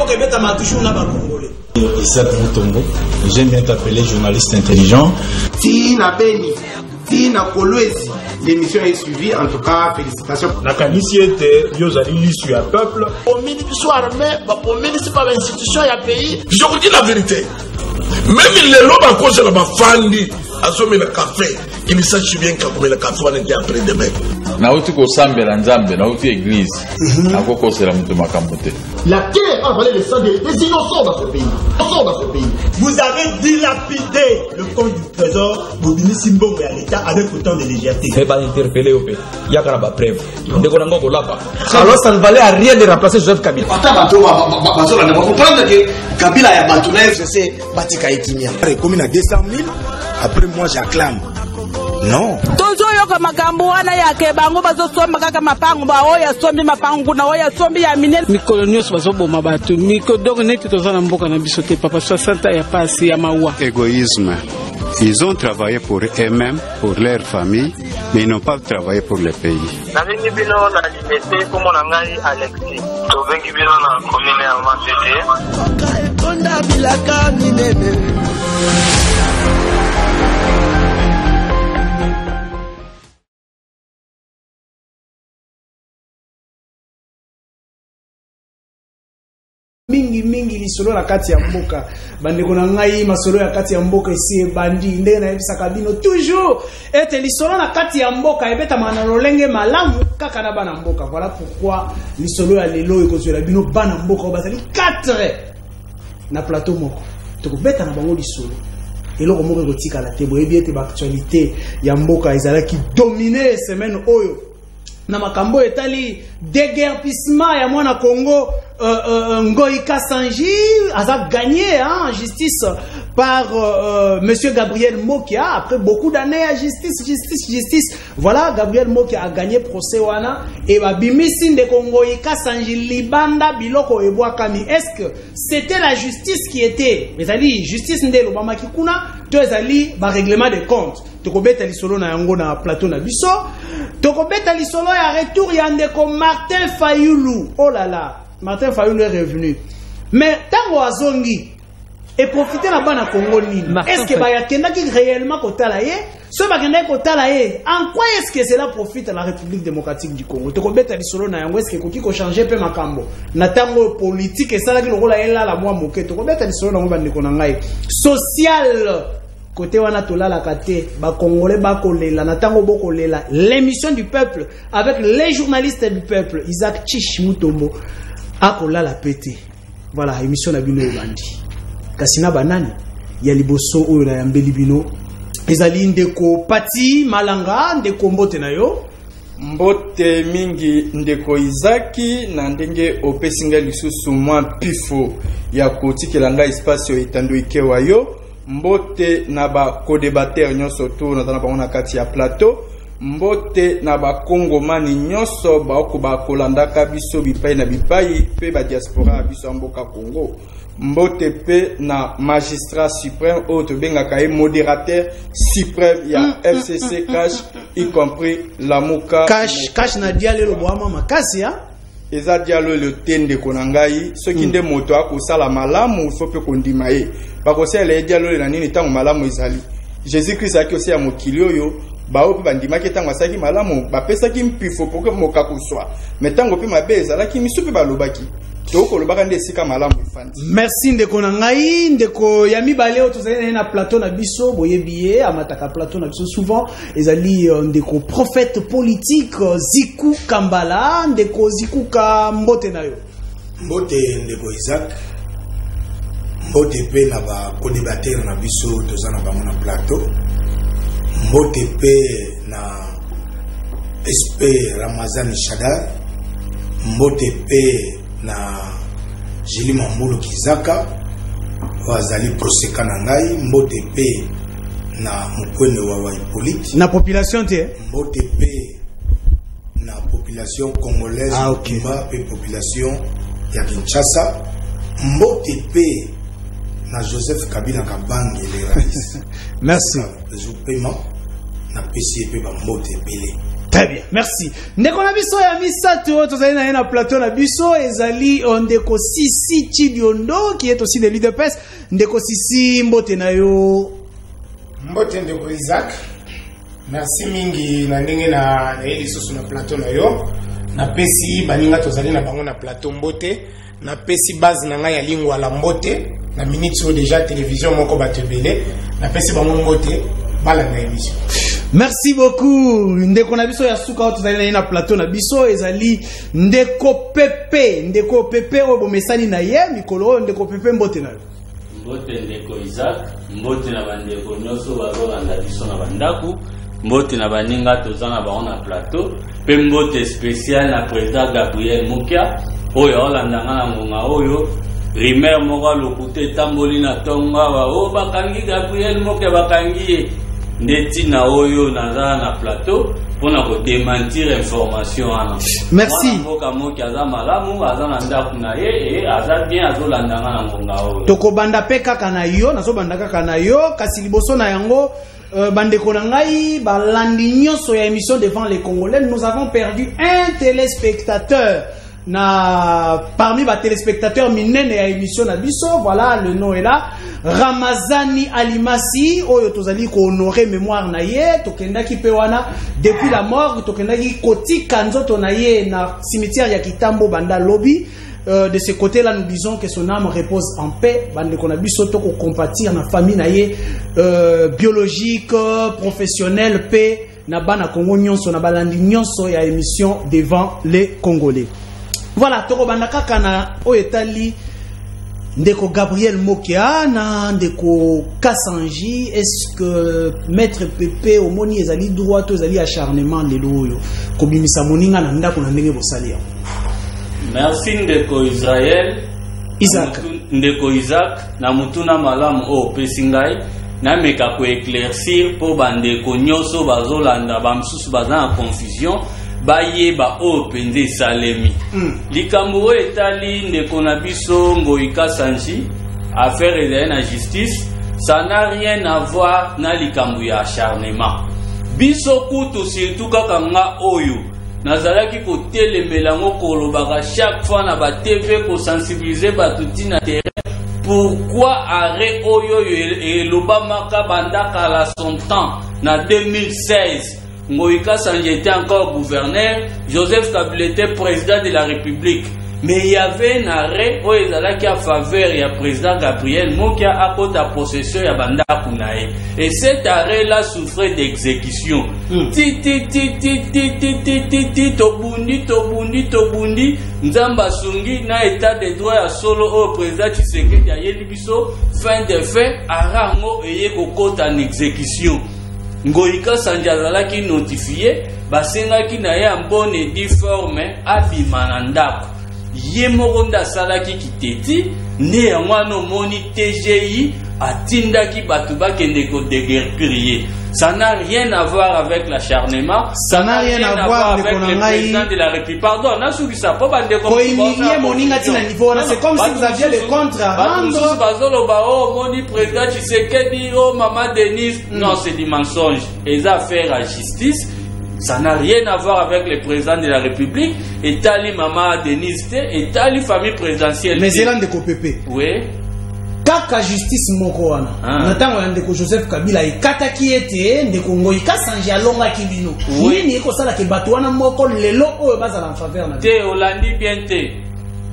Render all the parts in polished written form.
mboka ebeta toujours na ba Congolais. Isaac Mutombo, j'aime bien t'appeler journaliste intelligent. Tina Beni, Tina Kolwezi, l'émission est suivie, en tout cas, félicitations. La qualité était, yo zali l'issue à peuple. Au ministre soit armé, au ministre pas l'institution, il y a pays. Je vous dis la vérité. Même les lobes en cause de la fandi, à ce le café, il sache bien comment le café on était après demain. Nauti ko sambe la nzambe, nauti église. Akoko c'est la mutu makambote. La terre a valé le sang des innocents dans ce pays. Vous avez dilapidé le compte du trésor Bobini Simbongo à l'État avec autant de légèreté. C'est pas interpellé au pays. Il y a pas preuve. Alors ça ne valait à rien de remplacer Joseph Kabila. Comprendre que Kabila a battu la FCC, Batika et Kimia. Commune à 200 000, après moi j'acclame. Non. Toujours yoka makambo wana yake bango bazosomba kaka mapango ba oya sombi mapango na oya sombi ya minene mikolo nyos bazoboma batu mikolo donc neti tozana mboka na biso te papa 60 ya pasi ya mawa. Égoïsme. Ils ont travaillé pour eux-mêmes, pour leur famille, mais ils n'ont pas travaillé pour le pays. Navengi bino na limité comme on ngai Alexis. Tovengi bino na commune ya Matete. Konda bilaka minene. mingi lisolo na kati ya mboka bandeko na ngai masolo ya kati ya mboka esi bandi ndenge na yebisaka bino toujours ete lisolo na kati ya mboka ebeta mana lolenge malamu kaka na bana mboka. Voilà pourquoi lisolo ya lelo ekozwela bino bana mboka bazali 4 na plateau moko tokobeta na bango lisolo eloko moko ekotikala te boyebi ete baactualité ya mboka ezalaki dominer semaine oyo na makambo etali déguerpissement ya mwana Congo Ngoi Kassanji a gagné en justice par monsieur Gabriel Mokia après beaucoup d'années à justice. Voilà, Gabriel Mokia a gagné procès wana et babimisi de Ngoi Kassanji libanda biloko ebwakami. Est-ce que c'était la justice qui était mais ali justice ndelo bama kikuna to ezali ba règlement de compte tokobeta lisolo na yango na plateau na biso tokobeta lisolo ya retour ya ndeko Martin Fayulu. Oh là là, Martin Fayulu est revenu. Mais tango azongi et profiter la bana Congo nini? Est-ce que ba yakenda ki réellement kotala ye? So ba kenda kotala ye. En quoi est-ce que cela profite à la République démocratique du Congo? Tokobeta lisolo na yango est-ce que koki ko changer pe makambo? Na tango politique et ça la ki lokola ela la mwa moke tokobeta lisolo na ngo bandeko na ngai. Social côté wana tolala kate ba congolais ba kolela na tango bokolela l'émission du peuple avec les journalistes du peuple Isaac Chish Mutombo akolala pété. Voilà émission na bino ebandi kasina banani ya liboso oyo na yambeli bino ezali ndeko Pati Malanga ndeko mbote na yo mbote mingi ndeko Izaki na ndenge opesinga lisusu mwa pifo ya kotikela nga espace etando ikewa yo mbote na ba co-débatteur nyonso to na tana bango na kati ya plateau mbote na ba kongomani nyonso ba ko ba kolandaka biso bipai na bipai pe ba diaspora biso mboka Congo mbote pe na magistrat suprême autre bengaka e modérateur suprême ya FCC Cash y compris la Muka Cash na dialelo boama makasi ya eza dialo le tende konangai soki nde moto akosala malamu so pe kondima ye bakosala le dialo na nini tango malamu ezali Jésus Christ akiosi ya mokili oyo bao pe bandima ke tango asaki malamu bapesaki mpifo poke moka kuswa metango pe mabe ezalaki misupe balobaki toko lobaka nde sika malamu ifandi. Merci ndeko na ngai ndeko ya mibale o tozali na plateau na biso boyebiye amataka plateau na biso souvent ezali ndeko prophète politique Ziku Kambala ndeko Ziku ka mbote na yo mbote ndeko Isaac mbote pe na ba co-débatteur na biso tozana bango na plateau mbote pe na SP Ramazani Shadar mbote pe na Jili Mamulu Kizaka wazali proseka na ngai mbote pe na mkwene wa Hippolyte na population te mbote pe na population congolaise pe population ya Kinshasa mbote pe na Joseph Kabila Kabange le rais. Merci Je paiement na PC pe ba mbote pele Très bien, merci. Ndeko na biso ya misato, tozali na yena plateau na biso, ezali ndeko Sisi Chibiondo, qui est aussi de l'UDPS. Ndeko Sisi, mbote na yo. Mbote ndeko Isaac. Merci mingi na ndenge na lisusu na plateau na yo. Na pesi baninga tozali na bango na plateau mbote. Na pesi base na nga ya lingwa la mbote. Na minute so déjà télévision moko batebele. Na pesi bango mbote. Bala na émission. Merci beaucoup. Ndeko na biso ya suka tozali na plateau na biso ezali Ndeko Pepe o bomesani na ye mikolo Ndeko Pepe mbote na yo. Mbote ndeko Isaac, mbote na bandeko nyoso bazolanda biso na bandaku, mbote na baninga tozana bango na plateau, pe mbote spécial na président Gabriel Mukia oyo olanda nga na ngonga oyo rimer moko lokute tamboli na tonga ba bakangi Gabriel Mukia bakangi ye. Ndeti na oyo naza na plateau pona ko démentir information ana. Merci. Mboka moki aza malamu aza na ndaku na ye aza bien azolanda nga na ngonga oyo. Toko banda pe kaka na yo nazo banda kaka na yo kasi liboso na yango bandeko na ngai balandi nyonso ya émission devant les Congolais. Nous avons perdu un téléspectateur. Parmi les téléspectateurs minene ya émission na biso, voilà le nom est là. Ramazani Alimasi oyo tozali ko honorer mémoire na ye tokendaki pe wana depuis la mort tokendaki kotika nzoto na ye na cimetière ya Kitambo banda lobby. De ce côté-là, nous disons que son âme repose en paix. Bande qu'on a biso toko compatir na famille na ye biologique, professionnelle, paix na bana Congo nyonso na balandi nyonso ya émission devant les Congolais. Voilà, toko banda kaka na oyetali Ndeko Gabriel Mukia na Ndeko Kassanji. Est-ce que Maître Pepe omoni ezali droit to ezali acharnement lelo oyo kobimisa moninga na ndako na ndenge bosalia? Merci Ndeko Israël Isaac Ndeko Isaac na mutuna malamu o pesingai na meka ko éclaircir po bandeko nyoso bazolanda bamsusu bazana confusion baye ba o penze salemi likambo etali Ndeko na biso Ngoi Kassanji affaire ezali na justice, ça n'a rien à voir na likambo ya acharnement biso kutu surtout kaka nga oyo nazalaki ko telemela ngo kolobaka chaque fois na ba TV ko sensibiliser batuti na terrain pourquoi arrêt oyo elobamaka bandaka la son temps na 2016 Ngoi Kassanji était encore gouverneur, Joseph Kabila était président de la République. Mais il y avait un arrêt où ils allaient à faveur du président Gabriel Mukia à cause de la possession de Banda Kunae. Et cet arrêt-là souffrait d'exécution. Tobundi, Nzamba Sungi, na état de droit à solo au président Tshisekedi ya Yelibiso, fin de fait, Arango eye kokota en exécution. Ngoi Kassanji azalaki notifié, basengaki na ye en bonne et due forme abima na ndako. Ye moko nda salaki kiteti ne yango ano moni TGI atindaki batu bakende ko déguerpir. Ça n'a rien à voir avec l'acharnement, ça n'a rien à voir avec le président de la République. Pardon, on a soubi ça pas bande comme c'est comme si vous aviez le contre à rendre. Bazolo moni président Tshisekedi o maman Denise, non c'est du mensonge. Les affaires à justice, ça n'a rien à voir avec le président de la République. Et tali maman Denise et tali famille présidentielle. Mais c'est là Ndeko Pepe. Oui. Kaka justice moko wana natango ya Ndeko Joseph Kabila ekataki ete Ndeko Ngoi Kassanji alongaki bino nini ekosala ke bato wana moko lelo oyo bazala en faveur na te olandi bien te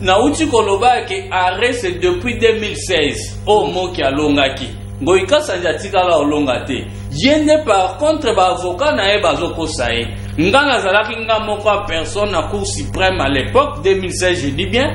na uti koloba ke arrêt c'est depuis 2016 o moki alongaki Ngoi Kassanji atikala olonga te yende par contre ba avocat na e bazokosa ye nga nazalaki nga moko a personne na Cour suprême à l'époque 2016 je dis bien.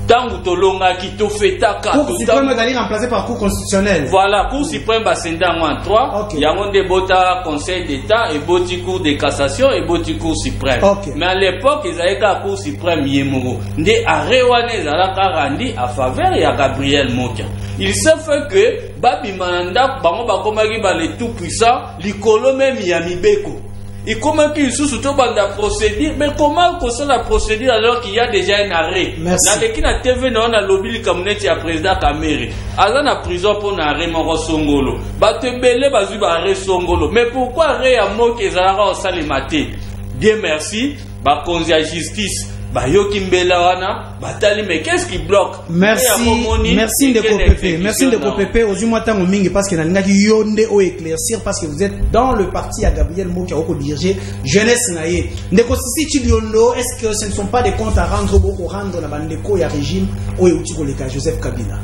Tangu tolonga ki to fetaka Cour suprême d'aller remplacé par Cour constitutionnelle. Voilà, Cour suprême basenda en 3. Yango de bota Conseil d'État et boti Cour de cassation et boti Cour suprême. Mais à l'époque, ils avaient qu'à Cour suprême yemoro. Nde arewane zalaka randi à faveur ya Gabriel Mukia. Il se fait que babi mananda bango bakomaki ba le tout puissant likolo même ya mibeko. Et comment qu'il sous tout banda procédure, mais comment qu'on la procédure alors qu'il y a déjà un arrêt? Dans les qui na TV na on a lobby le cabinet ya président Kamere. Aza na prison pour na arrêt moko songolo. Ba te belé bazu ba arrêt songolo. Mais pourquoi arrêt à moko ezalaka au salimate? Dieu merci, bakonzi ya justice, bayoki mbela wana, batali, mais qu'est-ce qui bloque? Merci Ndeko Pepe. Merci Ndeko Pepe. Aujourd'hui, tango mingi parce que nalingaki yonde o éclaircir parce que vous êtes dans le parti à Gabriel Moki à diriger jeunesse naye. Ndeko Sisi Chiliondo, est-ce que ce ne sont pas des comptes à rendre au rendre la bandeko ya régime o utiko leka Joseph Kabila?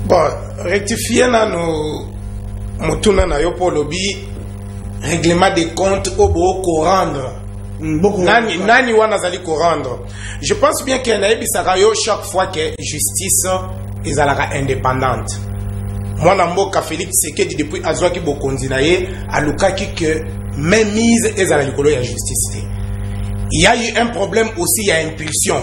Bon, rectifier na no mutuna na yo polobi règlement des comptes au beau rendre. Nani wana zali ko rendre. Je pense bien qu'il y a chaque fois que justice est indépendante. Moi namboka Félix Sekedi depuis azwaki bokonzi na ye alukaki que même mise est à la likolo ya justice. Il y a eu un problème aussi, il y a impulsion.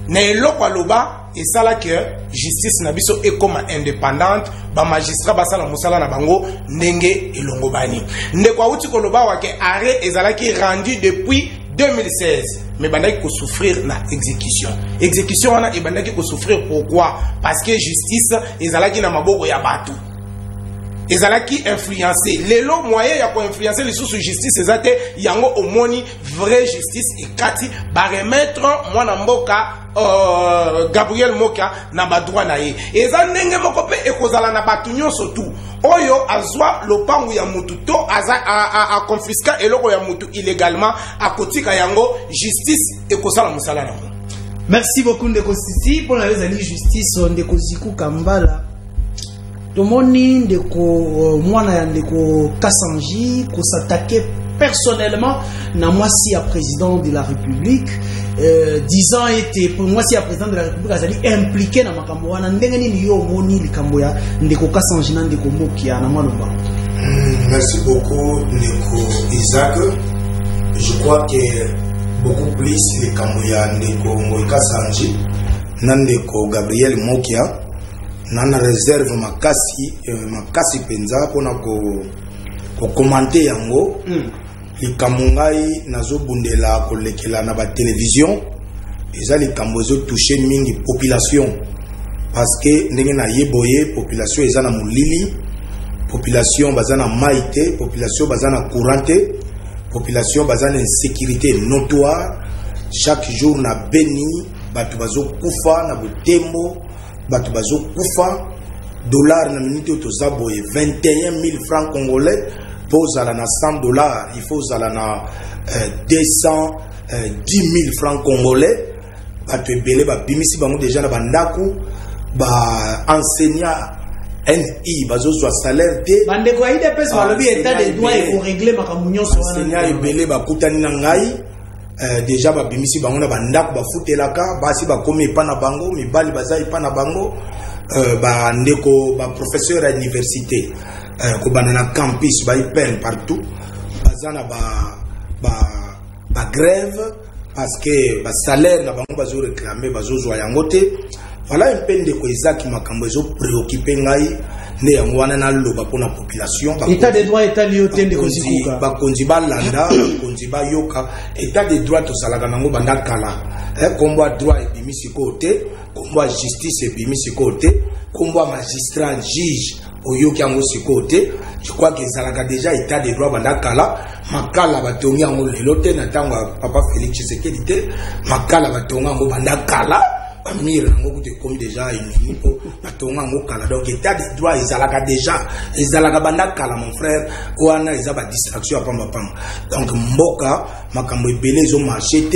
Ne loko aloba et ça là que justice na biso est comme indépendante, ba magistrat basala musala na bango ndenge elongo bani. Ndeko uti koloba wa ke arrêt ezalaki rendu depuis 2016 mais bandaki ko souffrir na exécution. Exécution wana e bandaki ko souffrir pourquoi? Parce que justice ezalaki na maboko ya batu. Ezalaki influencer lelo moyen ya ko influencer les sous justice ezate yango omoni vraie justice et kati ba remettre mwana mboka Gabriel Moka na badroit na ye. Eza ndenge moko pe ekozala na batu nyonso tu. Oyo azwa lopangu ya mutu to a confisca eloko ya mutu illégalement akotika yango justice ekozala musala na. Merci beaucoup Ndeko Sisi pour la justice Ndeko Ziku Kambala. Tomoni Ndeko mwana ya Ndeko Kassanji ko s'attaquer personnellement na moi si à président de la République 10 ans était pour moi si à président de la République azali impliqué na makambo wana ndenge nini yo moni likambo ya Ndeko Kassanji na Ndeko Mokia na maloba. Merci beaucoup Ndeko Isaac. Je crois que beaucoup plus likambo ya Ndeko Kassanji na Ndeko Gabriel Mokia nana réserve makasi penza pona ko commenter yango likambo ngai nazobundela kolekela na ba télévision eza likambo zo toucher mingi population parce que ndenge na yeboye population eza na mulili, population bazana maite, population bazana courante, population bazana insécurité notoire. Chaque jour na Beni batu bazo kufa na Butembo batu bazo kufa. Dollar na minute tozaboye 21 000 francs congolais. Pose à la 100 dollars, il faut à la 210 000 francs congolais. Batu ebele ba bimisi bango déjà na bandaku ba enseignant NI bazo zo salaire te bande ko ide pesa balobi état de droit il faut régler makambo nyonso enseignant ebele ba kutani na ngai déjà ba bimisi bango na bandaku ba futelaka basi ba komi pa na bango mibali bazai pa na bango ba ndeko ba professeur à l'université ko banana campus ba ipel partout bazana ba grève parce que ba salaire na bango bazo réclamer bazo zo yango te. Voilà un peu de Isaac makambo ezo préoccupé ngai ne yango wana na loba pona population état de droit état lioté de kozikuka ba konzi ba landa konzi ba yoka état de droit to salaka nango banda kala kombo droit et bimisi côté kombo justice et bimisi côté kombo magistrat juge oyoki yango côté. Je crois que salaka déjà état de droit banda kala makala batongi yango lelo te na tango papa Félix Tshisekedi te makala batonga yango banda kala Amir nango te comme déjà une po batonga ngo kala donc état de droit ezalaka déjà ezalaka banda kala mon frère wana ezaba distraction apamba pamba donc mboka makambo ebele zo marché.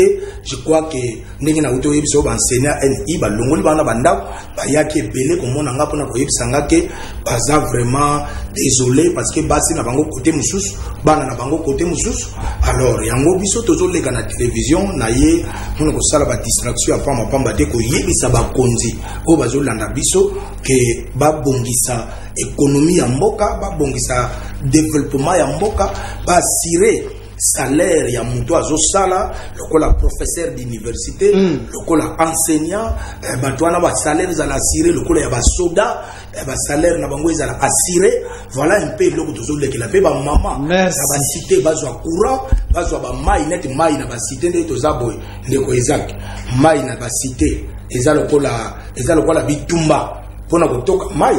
Je crois que ndenge na uto yebiso ba enseignant NI ba longoli bana banda ba yaki ebele komona nga pona ko yebisanga ke baza vraiment désolé parce que basi na bango côté mususu bana na bango côté mususu alors yango biso tozo lega na télévision na ye mona ko sala ba distraction apamba pamba te ko yebisa ba konzi o bazo landa biso ke ba bongisa économie ya mboka ba bongisa développement ya mboka ba assurer salaire ya muto azo sala lokola professeur d'université lokola enseignant batwana ba salaire za la assurer lokola ya ba soda ba salaire na bango za la assurer. Voilà un peu loko tozo lekela pe ba mama na ba cité bazwa courant bazwa ba mai net mai na ba cité nde tozaboy Ndeko Isaac mai na ba cité eza lokola bitumba pona kotoka mai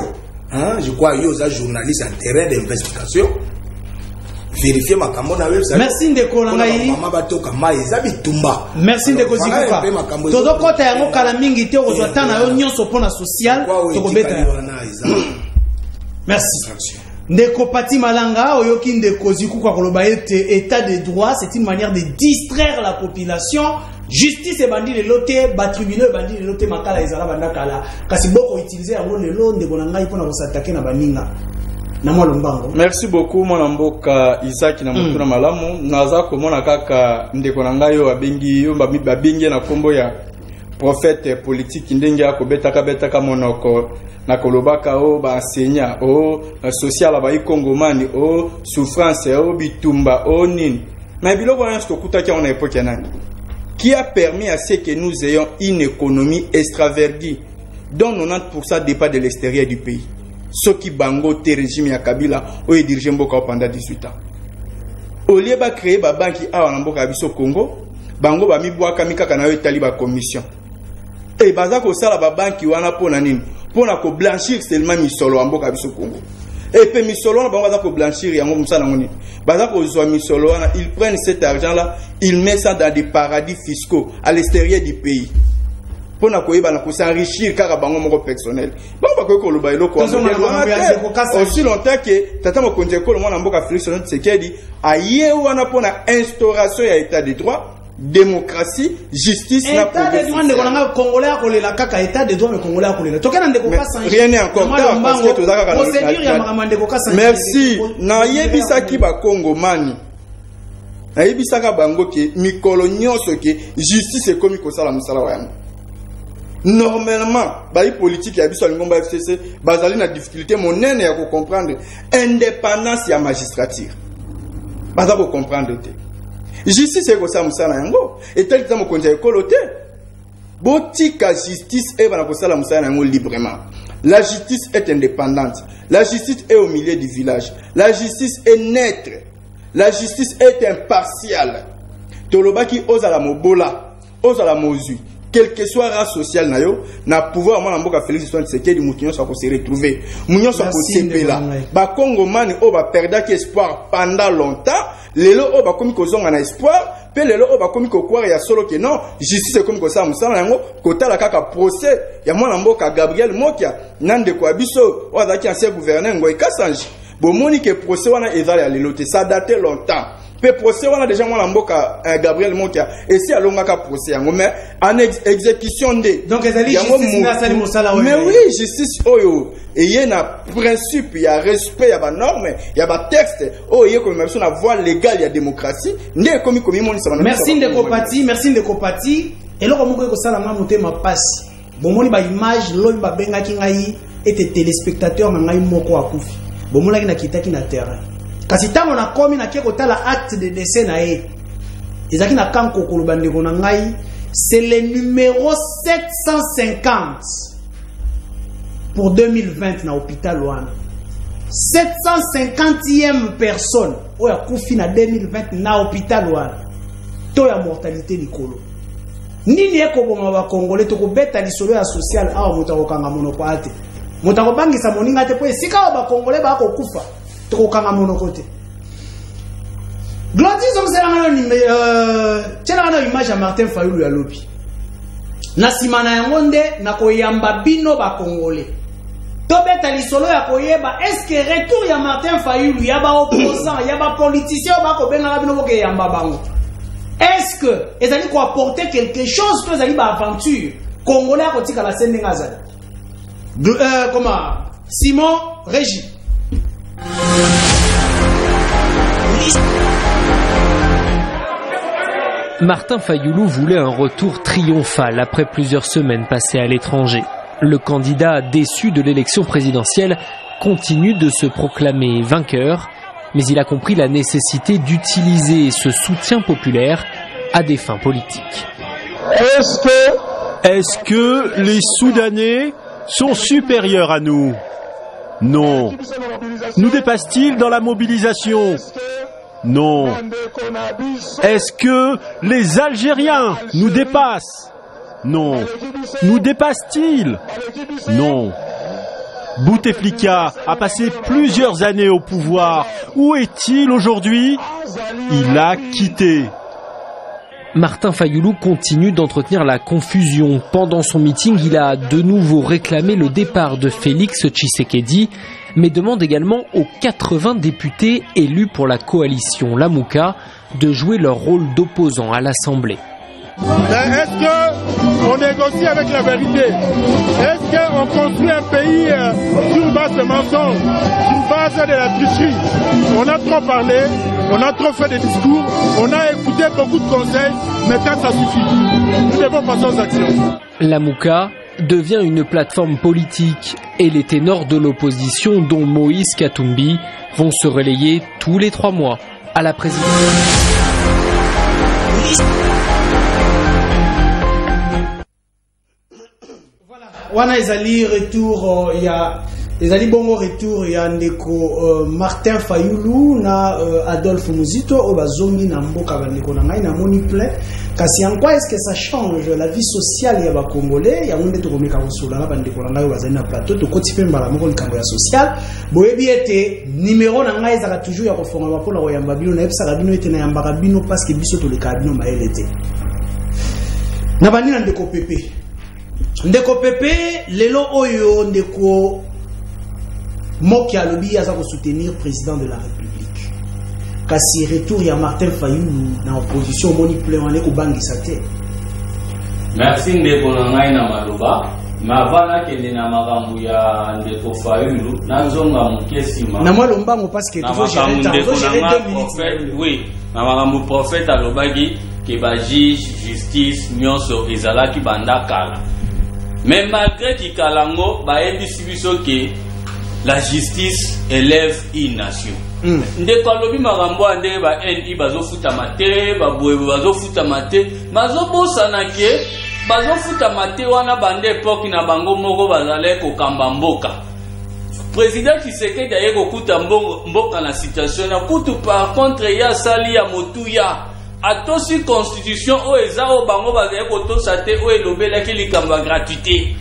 hein. Je crois yo za journaliste en terrain d'investigation. vérifier makambo na web. Merci ndeko nangai. Mama batoka mai eza bitumba. Merci ndeko zikuka. Todo kota yango kala mingi te ozwa tana yo nyonso pona social to beta. Merci. Ndeko Pati Malanga oyoki ndeko zikuka koloba ete état de droit c'est une manière de distraire la population. Justice et bandit de loté, tribunal bandit de loté makala ezala bandakala. Kasi boko utiliser yango lelo ndeko nangai pona ko s'attaquer na baninga. Merci beaucoup mon mboka Isaac na mutuna malamu naza komona kaka ndeko na ngai yo abengi yo babingi na kombo ya prophète politique ndenge akobetaka betaka monoko na kolobaka o ba enseignant o social ba ikongomani o souffrance o bitumba o nini mais biloko wana tukutaki on époque nani qui a permis à ce que nous ayons une économie extravertie dont 90% dépend de l'extérieur du pays. Ce qui bango te régime ya Kabila ou est dirigé mboka pendant 18 ans. Au lieu de créer ba banki awa na mboka biso Congo, bango ba mibwaka mikaka na yo etali ba commission. Et baza ko sala ba banki wana pona nini? Pona ko blanchir seulement misolo mboka biso Congo. Et puis misolo na bango baza ko blanchir yango musala ngoni. Baza ko zwa misolo wana, ils prennent cet argent là, ils mettent ça dans des paradis fiscaux à l'extérieur du pays. Pour s'enrichir car bango moko personnel. Bon ba ko loba eloko aussi longtemps que tata mo konje ko le mona mboka Félix Tshisekedi aye wana pona instauration ya état de droit, démocratie, justice na progrès. État de droit ndeko nanga congolais akolela kaka état de droit mais congolais akolela. Tokena ndeko ka sans. Rien n'est encore tard parce que tozaka procédure ya makama ndeko ka sans. Merci. Na yebisa ki ba Congomani. Na yebisa ka bango ke mikolo nyonso ke justice ekomi ko sala musala wa yango. Normalement, les politiques qui sont dans FCC, basent na difficulté monene ya comprendre indépendance ya magistrature. Baza ko comprendre te. Justice eko sa musala yango, et tel que mo konja ekolote. Botika justice e bana ko sala musala yango librement. La justice est indépendante. La justice est au milieu du village. La justice est neutre. La justice est impartiale. Tolobaki ozala mobola, ozala mozui. Quelle que soit la race sociale na yo na pouvoir mwana mboka Félix Tshisekedi mutunyo sa ko se retrouver munyo sa ko sepela ba Congomani o ba perdaki espoir pendant longtemps lelo o ba komi ko zonga na espoir pe lelo o ba komi ko kwara ya solo ke non justice komi ko sa musala yango kotala kaka procès ya mwana mboka Gabriel Mokia nande ko abiso o azaki ancien gouverneur Ngoy Kasanji bomoni ke procès wana ezali ya lelo te ça date longtemps. Pe procès wana déjà mwana mboka Gabriel Mokia et si alongaka procès yango mais en exécution de donc ezali justice na sali musala mais oui justice oyo et na principe ya respect ya ba norme ya ba texte oyo ko même na voie légale ya démocratie ndé komi moni sa. Merci ndeko Pati eloko moko ko sala nga motema pasi bomoni ba image lobi ba bengaki ngai ete téléspectateur na ngai moko akufi bomolaki na kitaki na terrain. Kasi tango na komi na kieko tala acte de décès na e. Ezaki na kanko koloba ndeko na ngai, c'est le numéro 750 pour 2020 na hôpital wana. 750e personne oya kufi na 2020 na hôpital wana. To ya mortalité likolo. Nini eko bonga ba Congolais to ko beta lisolo ya social awa mutako kanga monoko ate. Mutako bangisa moninga te po esika ba Congolais ba ko kufa. Tokanga monoko te. Glodis on sera na image ya Martin Fayulu ya lobi. Na simana yango nde na koyamba bino ba Congolais. Tobeta lisolo ya koyeba est-ce que retour ya Martin Fayulu ya ba opposant ya ba politicien ba ko benga bino boke yamba bango. Est-ce que ezali ko apporter quelque chose que ezali ba aventure Congolais ko tika la scène ngazali. Comment Simon Régie. Martin Fayulu voulait un retour triomphal après plusieurs semaines passées à l'étranger. Le candidat déçu de l'élection présidentielle continue de se proclamer vainqueur, mais il a compris la nécessité d'utiliser ce soutien populaire à des fins politiques. Est-ce que les Soudanais sont supérieurs à nous? Non. Nous dépassent-ils dans la mobilisation? Non. Est-ce que les Algériens nous dépassent? Non. Nous dépassent-ils? Non. Bouteflika a passé plusieurs années au pouvoir. Où est-il aujourd'hui? Il a quitté. Martin Fayoulou continue d'entretenir la confusion. Pendant son meeting, il a de nouveau réclamé le départ de Félix Tshisekedi, mais demande également aux 80 députés élus pour la coalition Lamuka de jouer leur rôle d'opposants à l'Assemblée. Est-ce qu'on négocie avec la vérité? Est-ce qu'on construit un pays sur base de mensonges, sur base de la tricherie? On a trop parlé, on a trop fait des discours, on a écouté beaucoup de conseils, maintenant ça suffit. Nous devons passer aux actions. Lamuka devient une plateforme politique et les ténors de l'opposition, dont Moïse Katumbi, vont se relayer tous les 3 mois à la présidence. Wana ezali retour ya ezali bongo retour ya ndeko Martin Fayoulou na Adolphe Muzito o bazongi na mboka bandeko na ngai na moni plein kasi en quoi est-ce que ça change la vie sociale ya ba congolais ya monde to komeka kosola na bandeko na ngai bazali na plateau to koti pe mbala moko likambo ya social boyebi ete numéro na ngai ezaka toujours ya kofonga bapola ko yamba bino na epsa bino ete na yamba bino parce que biso to leka bino maelete na bandi na ndeko Pepe. Ndeko Pepe, lelo oyo ndeko Moki alobi aza ko soutenir président de la République. Kasi retour ya Martin Fayoulou na opposition moni plein wane ko bangisa te. Merci ndeko na ngai na maloba. Mavana kende na makambo ya ndeko Fayoulou na zonga mukesima. Na mwa lombango parce que toujours gérer temps, toujours gérer 2 minutes. Oui, na makambo prophète alobaki ke ba justice nyonso ezalaki banda kala. Mais malgré Kikalango, baebisi biso que la justice élève une nation. Ndeko alobi makambo ande ba NI bazofuta mate, ba boye bazofuta mate, bazobosana ke bazofuta mate wana bande époque na bango moko bazale ko kamba mboka. Président Tshisekedi aye ko kuta mboka na situation na kutu par contre ya sali ya motuya atosi constitution o ezao bango bazali kotosa te o elobelaki likambo ya gratuité.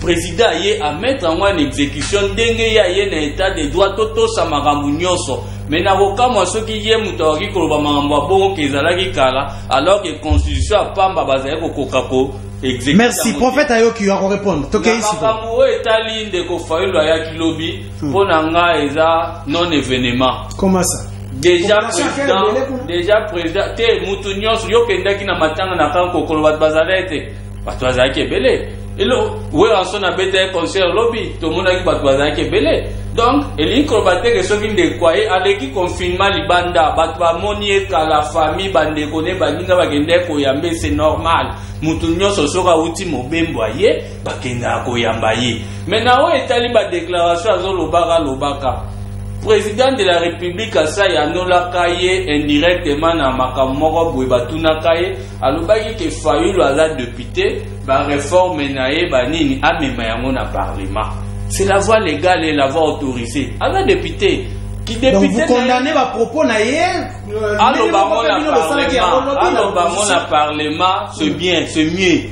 Président ye a mettre en exécution ndenge ya ye na état de droit totosa makambo nyonso. Mais na kokamwa soki ye mutu akoki koloba makambo ya bongo ke ezalaki kala alors que constitution apamba bazali kokoka ko exécuter. Merci prophète ayoki ya ko répondre. Toke ici. Makambo etali ndeko Fayoulou ayaki lobi pona nga eza non événement. Comment ça? Déjà président, te mutu nyonso yo kendaki na matanga na kanko kolo bat bazalete. Bato bazalaki ebele. Elo we anso na bete concert lobby to monaki bato bazalaki ebele. Donc elingi koloba te ke soki ndekwaye aleki confinement libanda bato bamoni eka la famille bandeko ne baninga bakende koyambe c'est normal. Mutu nyonso soka uti mobembo ye bakenda koyamba ye. Maintenant o etali ba déclaration azolobaka lobaka. Président de la République asa ya nola kaye indirectement na makamoko boye batuna kaye alobaki ke Fayoulou aza député ba réforme nae banini amema yango na parlement. C'est la voie légale et la voie autorisée. Aza député qui député. Donc vous condamnez ma propos nae alobamo na parlement c'est bien c'est mieux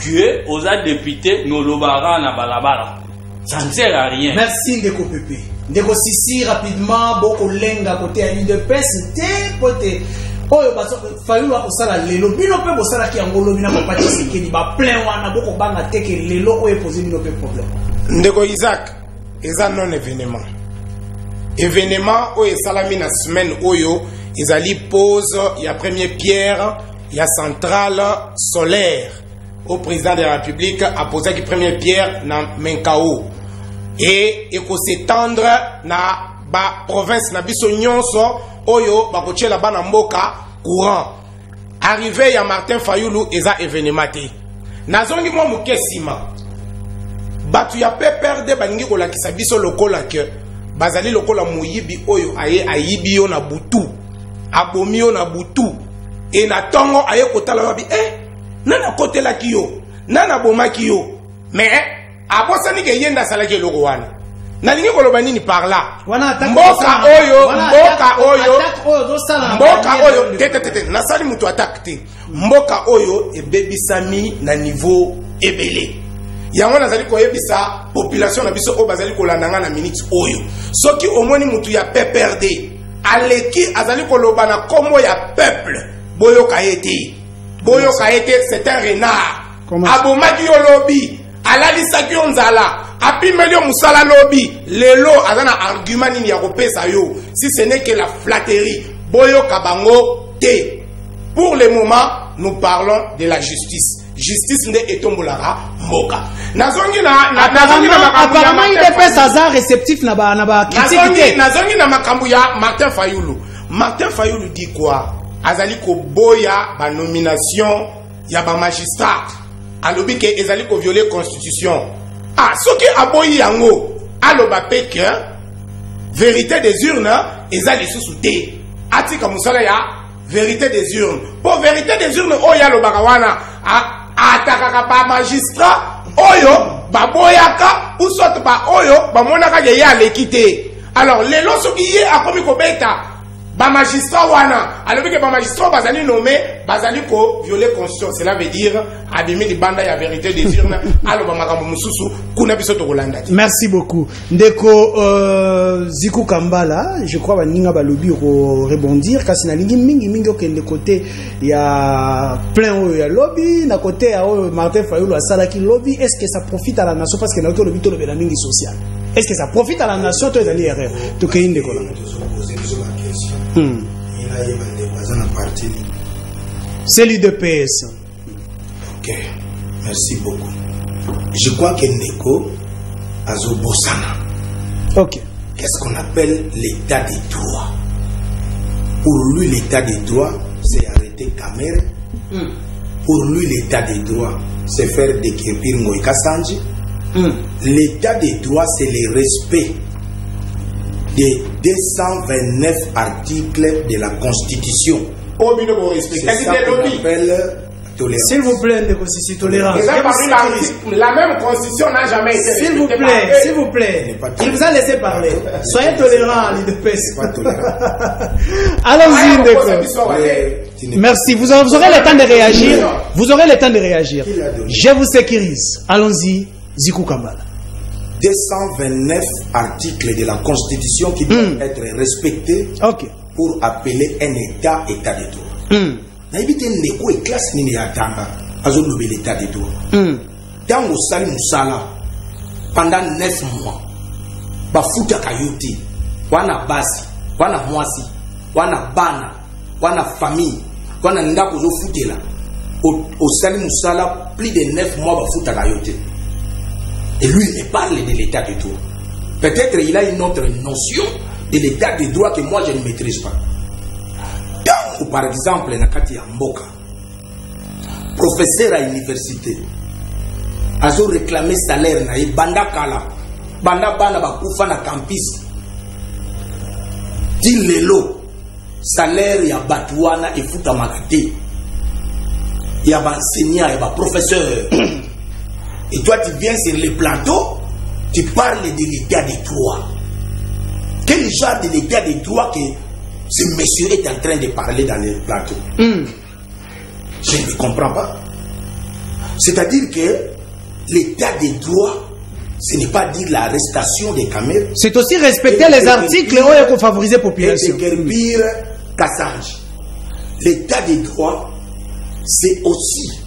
que aux députés no lobara na balabala. Ça ne sert à rien. Merci Ndeko Pepe. Ndeko Sisi rapidement boko lenga côté à l'UDPS te pote oyo baso Fayoulou akosala lelo bino pe bosala ki angolo bina papa Tshisekedi ba plein wana boko banga teke lelo oyo poser bino pe problème. Ndeko Isaac eza non événement. Événement oyo salami na semaine oyo ezali pose ya première pierre ya centrale solaire au président de la République a posé la première pierre na Menkao. Et s'étendre na ba province na biso nyonso oyo ba kochela bana mboka courant. Arrivé ya Martin Fayoulou eza événement te. Nazongi mo mukesima. Batu ya pe perde baningi kolakisa biso lokola ke bazali lokola muyibi oyo ayibi yo na butu. Abomi yo na butu. Et na tongo aye kotala babi nana kotela kiyo nana bomaki yo. Mais abosani ke yenda salaki eloko wana nalingi koloba nini par là mboka oyo tete nasali mutu attaque te mboka oyo ebebisami na niveau ebele yango nazali koyebisa population na biso o bazali kolandanga na minute oyo soki omoni mutu ya PPRD aleki azali koloba na kombo ya peuple boyoka ete c'est un renard abomaki yo lobi alalisaki yo nzala apimeli yo musala lobi lelo aza na argument nini ya kopesa yo si ce n'est que la flatterie boyoka bango te. Pour le moment nous parlons de la justice nde etombolaka mboka nazongi apparemment il est pas hasard réceptif na ba critique nazongi na makambu ya Martin Fayulu dit quoi azali ko boya ba nomination ya ba magistrat alobi ke ezali ko violer constitution soki aboyi yango aloba pe que vérité des urnes ezali susu te atika musala ya vérité des urnes pour vérité des urnes oyo alobaka wana atakaka ba magistrat oyo baboyaka ou soit ba oyo bamonaka ye aleki te. Alors lelo soki ye akomi kobeta ba magistrat wana alobi ke ba magistrat bazali nommé bazali ko violer constitution, cela veut dire abimi di banda ya vérité des urnes aloba makambo mususu kuna biso to kolanda. Merci beaucoup ndeko Ziku Kambala, je crois baninga balobi ko rebondir kasi na lingi mingi okende côté ya plein oyo ya lobby na côté ya Martin Fayulu asalaki lobby. Est-ce que ça profite à la nation parce que na lobby to lobela mingi social? Est-ce que ça profite à la nation to ezali erreur to ke inde ko la c'est l'UDPS. Ok, merci beaucoup. Je crois que Neko Azobosana. Ok. Qu'est-ce qu'on appelle l'état des droits? Pour lui, l'état des droits, c'est arrêter Kamere. Pour lui, l'état des droits, c'est faire décrépir Ngoïka Sanji. L'état des droits, c'est le respect des 229 articles de la Constitution. S'il vous plaît, c'est tolérance. La même Constitution n'a jamais été. S'il vous plaît, il vous a laissé parler. Soyez tolérants, l'UDPS. Allons-y, merci. Vous aurez le temps de réagir. Vous aurez le temps de réagir. Je vous sécurise. Allons-y, Ziku Kambala. 229 articles de la Constitution qui doivent être respectés pour appeler un État état de droit. Naïbite Neko est classe nini ya tanga azo lobe l'état de droit. Tango sali musala pendant 9 mois bafuta kayoti wana basi wana mwasi wana bana wana famille wana ndako zo futela au sali musala plus de 9 mois bafuta kayoti. Et lui, il parle de l'état de droit. Peut-être il a une autre notion de l'état de droit que moi je ne maîtrise pas. Donc, par exemple, Nakati Mboka, professeur à l'université, a réclamé salaire na banda kala, banda bana bakufa na campus. Dit lelo, salaire ya batuana et futa makate. Ya ba enseignant ya ba professeur. Et toi, tu viens sur le plateau, tu parles de l'état des droits. Quel genre de l'état des droits que ce monsieur est en train de parler dans le plateau? Je ne comprends pas. C'est-à-dire que l'état des droits, ce n'est pas dire l'arrestation des caméras. C'est aussi respecter les articles pour favoriser la population. Et de Kassange. L'état des droits, c'est aussi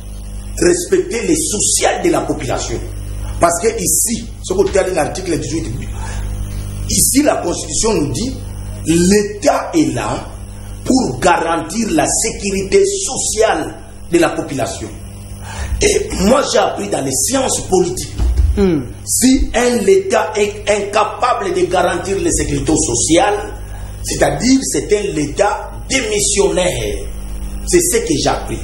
respecter les sociales de la population. Parce que ici, ce qu'on dit dans l'article 18, ici la Constitution nous dit l'État est là pour garantir la sécurité sociale de la population. Et moi j'ai appris dans les sciences politiques, si un État est incapable de garantir la sécurité sociale, c'est-à-dire c'est un État démissionnaire. C'est ce que j'ai appris.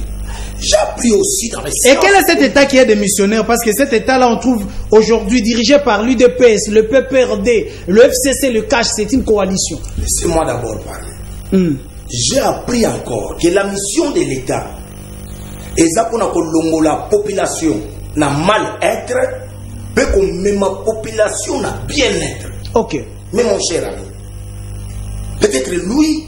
J'ai appris aussi dans les sciences. Et quel est cet État qui est démissionnaire? Parce que cet État-là, on trouve aujourd'hui dirigé par l'UDPS, le PPRD, le FCC, le CACH, c'est une coalition. Laissez-moi d'abord parler. J'ai appris encore que la mission de l'État est pour la population n'a mal-être, peut qu'on met ma population n'a bien-être. Ok. Mais mon cher ami, peut-être lui,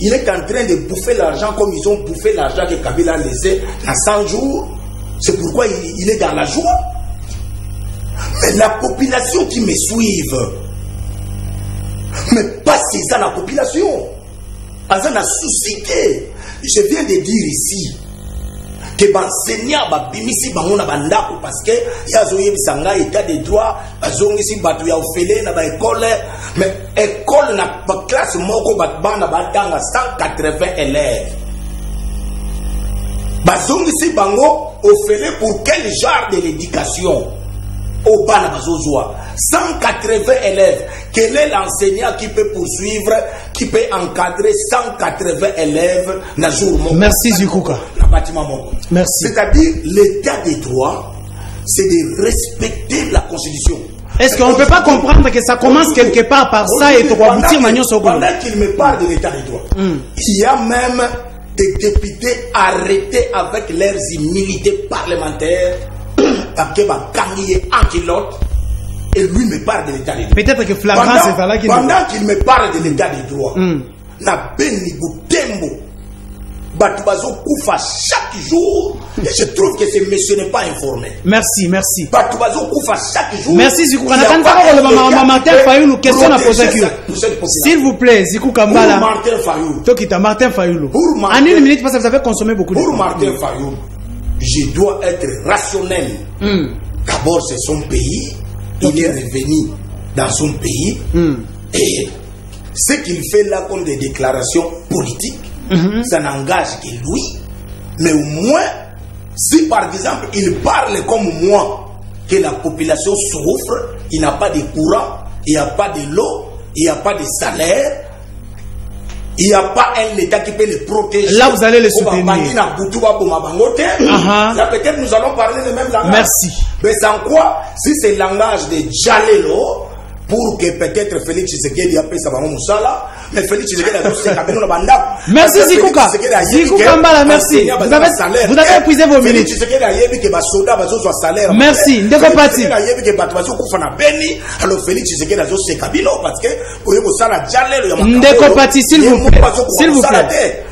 il est en train de bouffer l'argent comme ils ont bouffé l'argent que Kabila a laissé à 100 jours. C'est pourquoi il est dans la joie. Mais la population qui me suive, mais pas c'est ça la population. Ça n'a suscité. Je viens de dire ici que l'enseignant va bimisi bango bandako parce que yazoye bisanga état de droit bazongi si batu ya ofele na ba école mais école na ba classe moko bana batanga 180 élèves bazongi si bango ofele pour quel genre de l'éducation au bana bazozwa 180 élèves. Quel est l'enseignant qui peut poursuivre, qui peut encadrer 180 élèves dans jour moko? Merci Zikuka. Merci. C'est-à-dire l'état des droits, c'est de respecter la constitution. Est-ce qu'on ne peut pas comprendre que ça commence quelque part par ça et pour aboutir maintenant sur pendant qu'il me parle de l'état des droits, il y a même des députés arrêtés avec leurs immunités parlementaires parce que en kilote. Et lui me parle de l'état des droits. Peut-être que flagrant c'est là qu'il pendant qu'il me parle de l'état des droits, na beni butembo batu bazo kufa chaque jour et je trouve que ce monsieur n'est pas informé. Merci, merci. Batu bazo kufa chaque jour. Merci Zikuka. Na Martin Fayoulou question à poser. S'il vous plaît, Zikuka Mbala. Martin Fayoulou. Tokita Martin Fayoulou. En une minute parce que vous avez consommé beaucoup de temps. Pour Martin Fayoulou, je dois être rationnel. D'abord c'est son pays. Il est revenu dans son pays et ce qu'il fait là comme des déclarations politiques, ça n'engage que lui. Mais au moins, si par exemple il parle comme moi, que la population souffre, il n'a pas de courant, il n'y a pas de l'eau, il n'y a pas de salaire, il n'y a pas un État qui peut les protéger. Là, vous allez les soutenir. Là, peut-être nous allons parler le même langage. Merci. Mais sans quoi, si c'est le langage de Jalelo, pour que peut-être Félix Tshisekedi appelle ça Moussala, mais Félix Tshisekedi a tous ses cabinets dans Banda. Merci Zikuka. Zikuka Mbala, merci. Vous avez épuisé vos minutes. Merci. Ndeko Pati. Alors Félix Tshisekedi a tous ses cabinets parce que pour eux ça Jalelo. Ndeko Pati, s'il vous plaît. S'il vous plaît.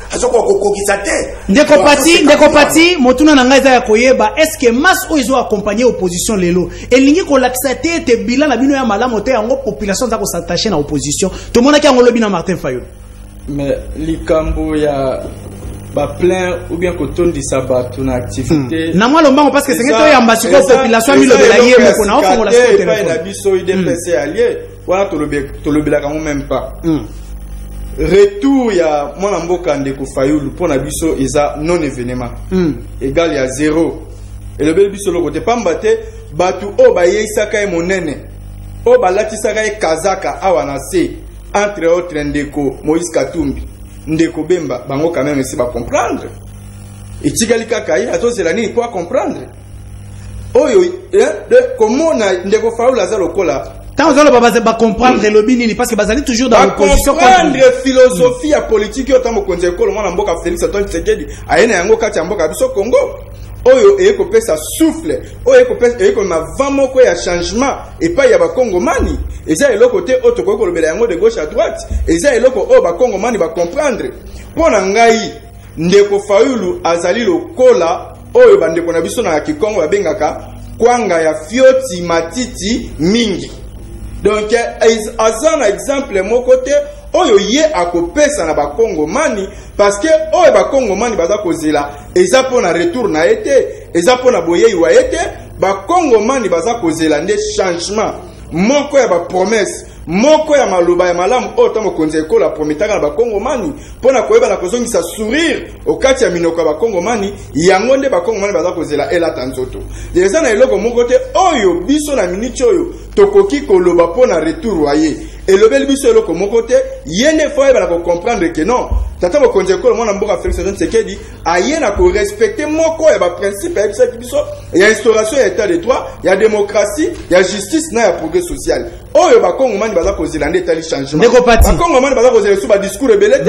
Ndeko Pati, motuna na ngai za ya koyeba, est-ce que mas oizo accompagner opposition lelo? Elingi ko laxate te bilan na bino ya malamu te yango population za ko s'attacher na opposition. To mona ki yango lobi na Martin Fayoulou. Mais likambo ya ba plein ou bien ko tondisa bato na activité. Na moi lombango parce que c'est ngeto ya mbasiko population mi lobela yemo ko na ko la sote. Pas na biso IDPC allié, wala to lobela kango même pas. Retour ya mwana mboka ndeko Fayoulou pour na biso eza non événement égal ya 0 et le bel biso lokote pamba te batu o ba yeisaka e monene o ba latisaka e kazaka awa na se entre autres ndeko Moïse Katumbi ndeko Bemba bango quand même si ba comprendre et tigali kaka ya to c'est la ni pour comprendre oyo de comment na ndeko Fayoulou azalo kola. Tant que vous va comprendre le binini parce que vous allez toujours dans l'opposition. Comprendre philosophie politique autant que l'école moi mboka Félix Antoine Tshisekedi aena yango kati ya mboka biso Congo. Oyo eko pesa souffle, oyo eko pesa eko na vamo ko ya changement et pas ya ba Congomani. Et ça le côté autre ko lobela yango de gauche à droite. Et ça le ko o ba Congomani ba comprendre. Pona ngai ndeko Fayoulou azali lokola oyo bandeko na biso na Kikongo babengaka kwanga ya fioti matiti mingi. Donc, azan exemple mon côté, oyo ye akopesa na ba Congomani parce que oyo ba Congomani baza kozela eza pona retour na été, eza pona boye wa été, ba Congomani baza kozela nde changement, moko ya ba promesse, moko ya maloba ya malamu oyo mokonzi ekola prometaka na ba Congomani pona koyeba na kozongisa sourire okati ya minoko ya ba Congomani yango nde ba Congomani baza kozela elata nzoto. Eza na eloko moko te oyo biso na minute oyo tokoki koloba pona retour waye elobeli biso eloko moko te yene foye bala ko comprendre que non tata mokonzi ekola mwana mboka Félix Antoine Tshisekedi ayena ko respecter moko ya ba principe ya biso ya instauration ya état de droit ya démocratie ya justice na ya progrès social oyo ba Congomani baza kozela nde tali changement ba Congomani baza kozela su ba discours rebelle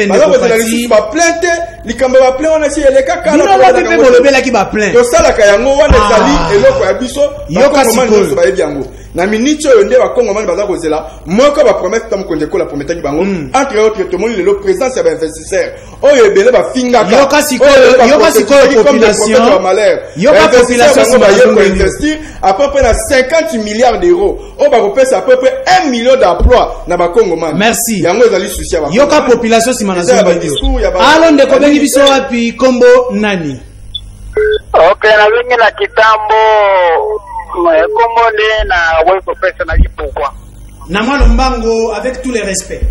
baza kozela su ba plainte likambo ba plainte wana si eleka kana ko lobela ki ba plainte to sala ka yango wana ezali eloko ya biso ba Congomani so ba yebi yango na minute oyo nde bakongomani baza kozela moko bapromese ta mokonzi ekola prometaki bango entre autres tomoni lelo présence ya bainvestisseur oyo ebele bafingaka yoka sikoyo population baye koinvestir à peu près na 50 milliards d'euros oyo bakopesa à peu près 1 million d'emplois na bakongomani. Merci yango ezali susi ya yoka population nsima na zomba alo ndeko bengi biso wapi kombo nani? Ok, na bengi na kitambo kombo nde na weko pesa na lipokwa na mwana mbango avec tous les respects.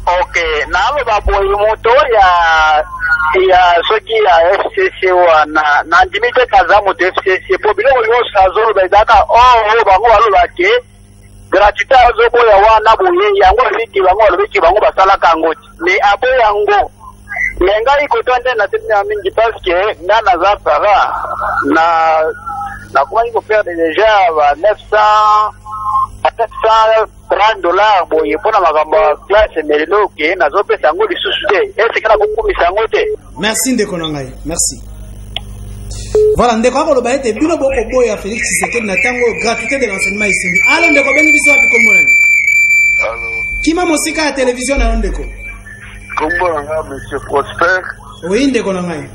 Ok, na alo baboyi moto ya soki ya FCC wana na ndimite kaza moto FCC po biloko nyonso azolo bezaka bango balobake gratuité azoboya wana boye yango aliki bango balobeki bango basalaka yango me abo yango me ngai kotonde na tete ya mingi parce que nga naza para na comment ko faire déjà ba 730 dollars boye pona makambo classe melelo ke nazopesa yango lisusu te ese kana kokumisa yango te. Merci ndeko na ngai, merci. Voilà, ndeko akoloba ete bino boko boya Félix Tshisekedi na tango gratuité de l'enseignement ici. Alo ndeko bengi biso wapi kombo nani? Allô. Kima mosika ya télévision na ndeko? Kombo nanga monsieur Prosper. Oui ndeko na ngai.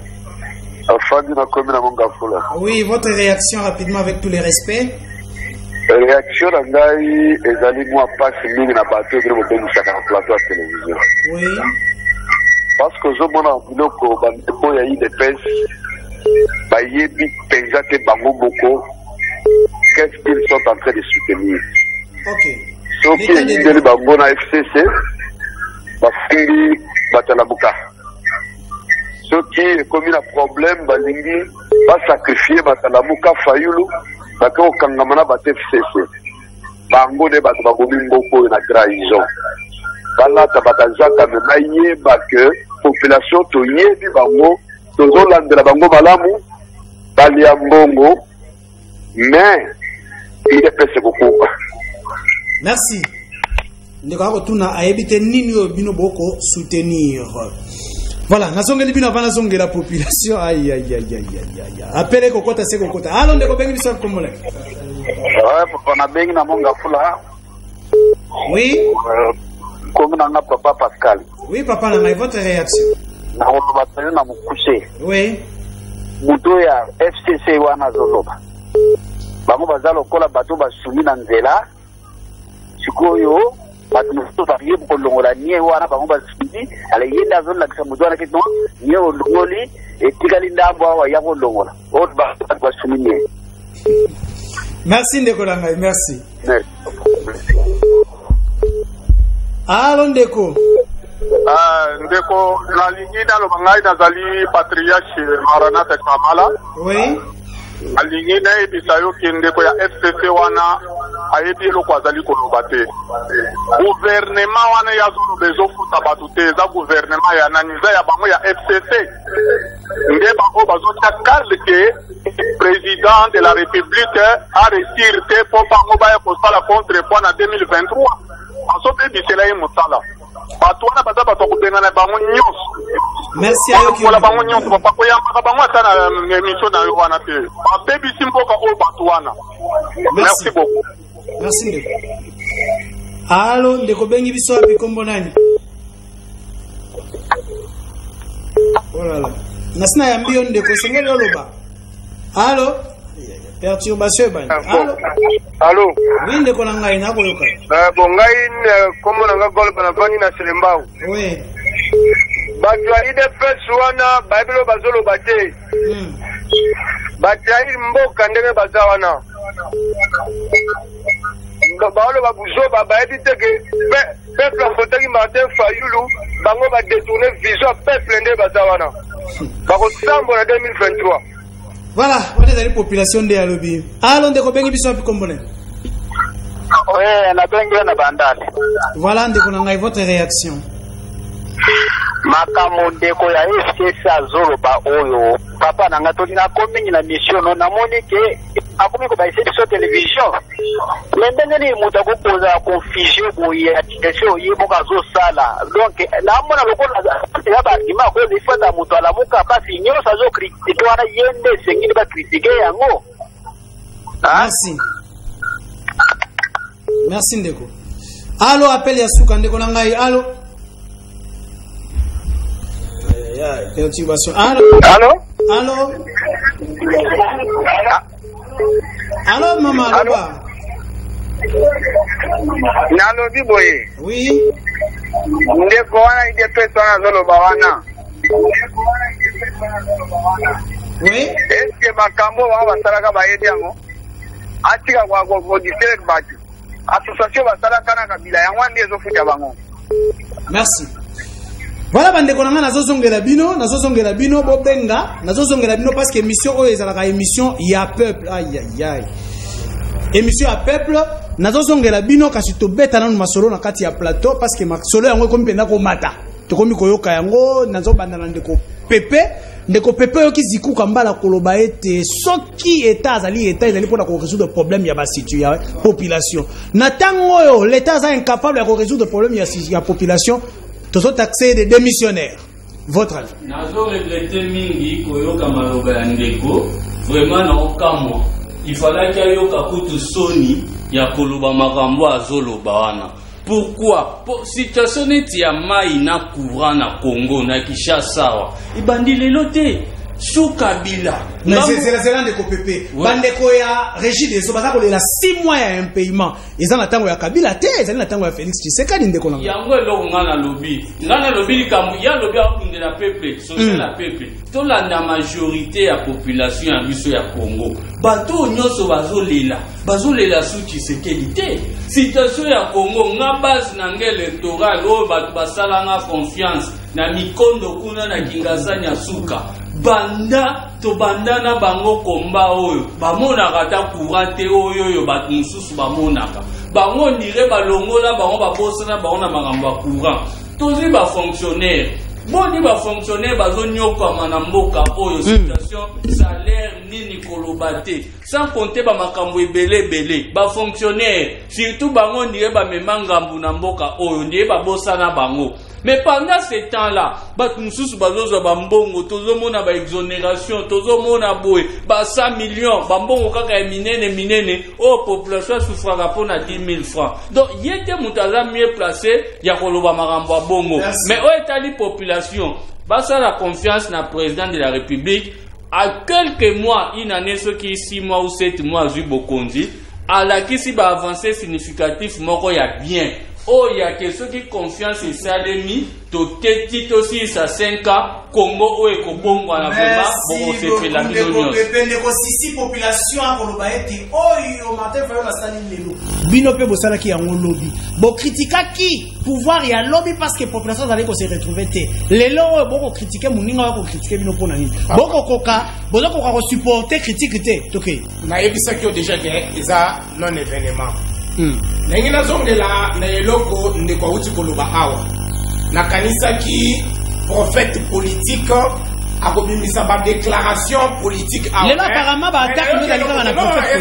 Afandi na komi na Mongafula. Oui, votre réaction rapidement avec tous les respects. Réaction na ngai ezali mwa pasi mingi na bato ebele bobengisaka na plateau ya télévision. Oui. Parce que ozomona biloko bandeko ya IDPS bayebi mpenza te bango moko qu'est-ce qu'ils sont en train de soutenir. Soki eyindeli bango na FCC bafingi batalamuka, soki ekomi na problème balingi basakrifie batalamuka fayulu bake kokangama na bato FCC bango nde bato bakomi mboko oyo na trahison balata bakazaka me bayeba ke population toyebi bango tozolandela bango malamu balia mbongo mais idepese kokuba. Merci ndeko akotuna ayebite nini oyo bino boko soutenir. Voilà, nazongeli bino avant nazongela population aïe appelé kokota se kokota. Alo ndeko bengi biso komola. Ouais, papa na bengi na Mongafula. Oui. Comme na papa Pascal. Oui papa na mai votre réaction. Na oloba na mukuse. Oui. Muto ya FCC wana zoloba. Bango bazalo kola bato basumi na nzela. Sikoyo bato mosusu baye kolongola nie wana bango basumi ala yenda azolakisa moto wana kino nie olongoli etikali ndambo awa ya kolongola oyo bato basumi nie. Merci ndeko na ngai, merci. Alo ndeko. Ndeko nalingi naloba ngai nazali patriarche Maranatha Kamala. Oui. Alingi nayebisa yo ke ndeko ya FCC wana ayebi eloko azali koloba te. Gouvernement wana yazoloba ezofuta bato te, eza gouvernement ya nani, eza ya bango ya FCC. Nde bango bazotia cadre ke président de la République a réussir te po bango baya kosala contrepoids na 2023. Azobebisela ye mosala. Bato wana baza bato kobengana bango nyonso. Merci à vous. Voilà bango nyonso papa koyamba bango ata na émission na yo wana te. Babebisi mboka oyo bato wana. Merci beaucoup. Merci ndeko. Alo ndeko bengi biso api kombo nani? Oh là là. Nasina ya mbio ndeko sengeli oloba. Alo? Perturbation bani. Alo? Allô? Oui ndeko na ngai na koyoka. Bon ngai kombo na ngagol bana vani na Selembao. Oui. Bato ya IDPS wana babilo bazolo bate. Bato ya mboka ndenge baza wana. Baolo babuzo bayebi te ke peuple afotaki Martin Fayulu bango badetourne vision peuple nde baza wana bakosambola 2023. Voilà, on est dans la population de Alobi. Alo ndeko bengi biso api kombone. Ouais, na bengi na bandali. Voilà ndeko na ngai votre réaction. Makambo ndeko ya FCC azoloba oyo papa nanga tolina komingi na mission no namoni ke akomi ko baise biso television lendenge ni muta kopoza confusion boye attention yebo kazosala donc namona lokola ya bargima ko lifata muto ala muka pasi nyosa zo critique wana yende sengini ba critique yango. Merci. Merci Ndeko. Allô, appel Yasuka Ndeko Nangai. Allô. Perturbation. Allô. Allô. Allô. Allô, maman. Allô. Nalobi boye. Oui. Ndeko wana idepesa na zolo bawana. Oui. Est-ce que bakambo wa basalaka bayedi yango? Atika kwa kodisere batu. Association basalaka na kabila yango ndezo futa bango. Merci. Voilà bandeko nanga nazozongela bino bobenga nazozongela bino parce que émission oyo ezalaka émission ya peuple. Aïe aïe aïe. Émission ya peuple nazozongela bino kasi tobeta nanu masolo na kati ya plateau parce que masolo yango ekomi penda ko mata. Tokomi koyoka yango nazobanda na ndeko pepe oyo kizikuka mbala koloba ete soki eta ezali pona ko résoudre problème ya ya population. Na tango oyo l'état est incapable de résoudre problème ya population. Tous autres taxés des démissionnaires. Votre avis? Nazo regretter mingi koyoka maloba ya ndeko vraiment na okamo. Il fallait qu'il y ait kutu soni ya koloba makambo azoloba wana. Pourquoi? Pour situation neti ya mai na courant na Congo na Kinshasa. Ibandi lelo te. Sous Kabila. Mais c'est la ndeko pepe. Bandeko ya Régis des Obata ko la 6 mois ya impayement. Ils en attendent ya Kabila te, ils en attendent ya Félix Tshisekedi ndeko na. Yango lo ngana lobby. Ngana lobby likambu ya lobby akundela la peuple, social la peuple. To la majorité ya population ya biso ya Congo. Bato nyoso bazolela sous Tshisekedi te. Situation ya Congo nga base na ngele électoral o bato basala nga confiance na mikondo kuna na Kingasani ya suka. Banda to bandana bango komba oyo bamonaka ta kurate oyo bato mususu bamonaka bango ndire balongola bango babosana bango na makambo ya courant tozi ba fonctionnaire boni ba fonctionnaire bazonyoka na mboka oyo situation salaire nini kolobate sans compter ba makambo ebele ba fonctionnaire surtout bango ndire ba memangambu na mboka oyo ndire babosana bango. Mais pendant ce temps-là, batumsusu bazozo bambongo, tozomona ba exonération, tozomona boy, ba 100 millions, bambongo kaka minene, population souffrira pour na 10 000 francs. Donc, yete mutaza mieux placé, ya koloba makambo bongo. Mais etali population, basa la confiance na président de la République, à quelques mois, une année, ce qui 6 mois ou 7 mois, Zubokonzi, à la qui si ba avancé significatif, moko ya bien. Oh, il y a quelque qui confiance et salemi, to teti aussi sa 5 ans, Congo ou Ekobongo à la vraiment, bon, c'est fait la million. Merci population à Kolobaete, oh, yo matin, faire la saline lelo. Bino pe bosala ki yango lobby. Bo critica ki pouvoir ya lobby parce que population allait ko se retrouver té. Lelo boko critiquer muninga ko critiquer bino pona ni. Boko koka, boko ko supporter critique té. OK. Na yebisa ki déjà que eza non événement. Ndenge nazongela na eloko ndeko uti koloba awa na kanisa ki prophète politique akobimisa ba déclaration politique awa lelo apparemment ba attaque nous dalika na prophète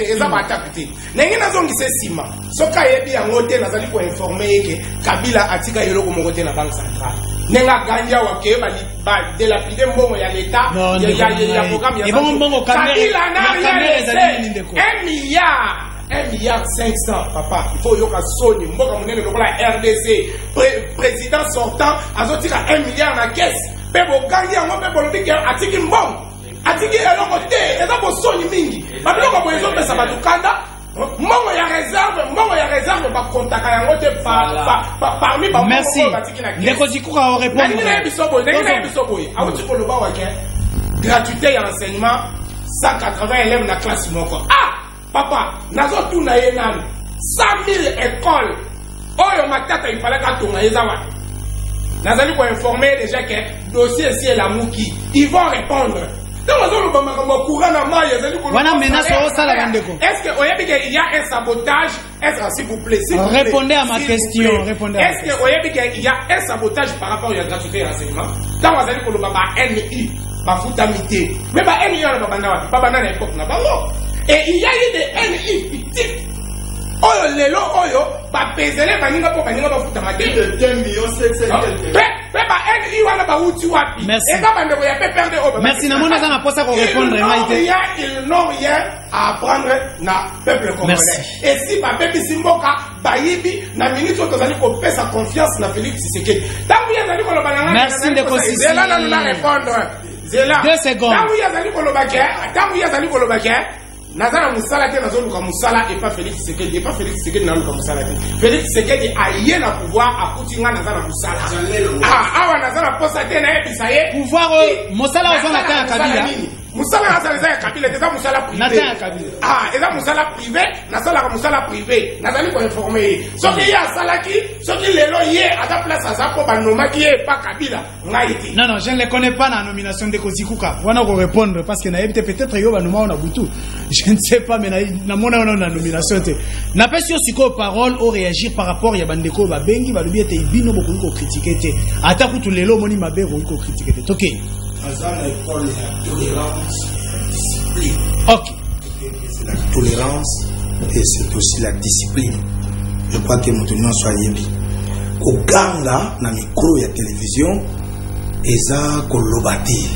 eza ba attaque ndenge nazongisa sima soka yebi yango te nazali ko informer ke Kabila atika eloko moko te na banque centrale nenga ganja wake ba délapide mbongo ya l'état ya programme ya Kabila na rien 1 milliard 1,5 milliard, papa. Il faut yoka soni. Mboka munene lokola RDC. Président sortant, azotira 1 milliard na caisse. Pebo gangi yango pebo lobiki atiki mbongo. Atiki eloko te. Eza bo soni mingi. Babiloko bo ezo pesa batukanda. Mbongo ya réserve ba kontaka yango te parmi ba. Merci. Ndeko Jikuka au répondre. Ndenge bisoboy. Awuti koloba wake. Gratuité ya enseignement 180 élèves na classe moko. Papa, nazo tuna ye nani 100 000 écoles. Oyo matata il fallait ka tunga yeza wa. Nazali ko informer déjà que dossier si la muki, ils vont répondre. Donc nazo lo bama ko courant na mai yazali ko. Wana menace au sala bandeko. Est-ce que oyebi que il y a un sabotage? Est-ce s'il vous plaît, répondez à ma question, répondez. Est-ce que oyebi que il y a un sabotage par rapport à la gratuité renseignement? Donc nazali ko lo bama NI, ba futamité. Mais ba NI na baba na n'importe na bango. Et il y a eu des NI fictifs. oyo lelo oyo bapezele baninga po baninga bafutama te pe ba NI wana bauti wapi eza bandeko ya PPRD oyo merci namona za na posa ko répondre maite ils n'ont rien à apprendre na peuple congolais et si babebisi mboka bayibi na ministre tozali kopesa confiance na Félix Tshisekedi tangu yazali koloba na merci ndeko zela nanu na répondre zela 2 secondes tangu yazali koloba ke nazana musala te nazoluka musala et pas Félix Tshisekedi et pas Félix Tshisekedi naluka musala te Félix Tshisekedi aye na pouvoir akuti nga nazana musala awa nazana posa te na ebisa ye pouvoir musala ozana ta Kabila musala nazala ya Kabila eza musala privé eza musala privé nazala musala privé nazali ko informer soki ye asalaki soki lelo ye ata place azako banomaki ye pas Kabila ngai te non je ne le connais pas la nomination de Kozikuka wana ko répondre parce que na ebite peut-être yo banoma on a butu je ne sais pas mais na mona on a nomination te na pesi siko parole au réagir par rapport ya bandeko ba bengi ba lubi ete ibino beaucoup ko critiquer te ata kutu lelo moni mabero ko critiquer te OK Azana école la tolérance et la discipline. OK. C'est la tolérance et c'est aussi la discipline. Je crois que maintenant soit yebi. Ko ganga na micro ya télévision eza kolobati.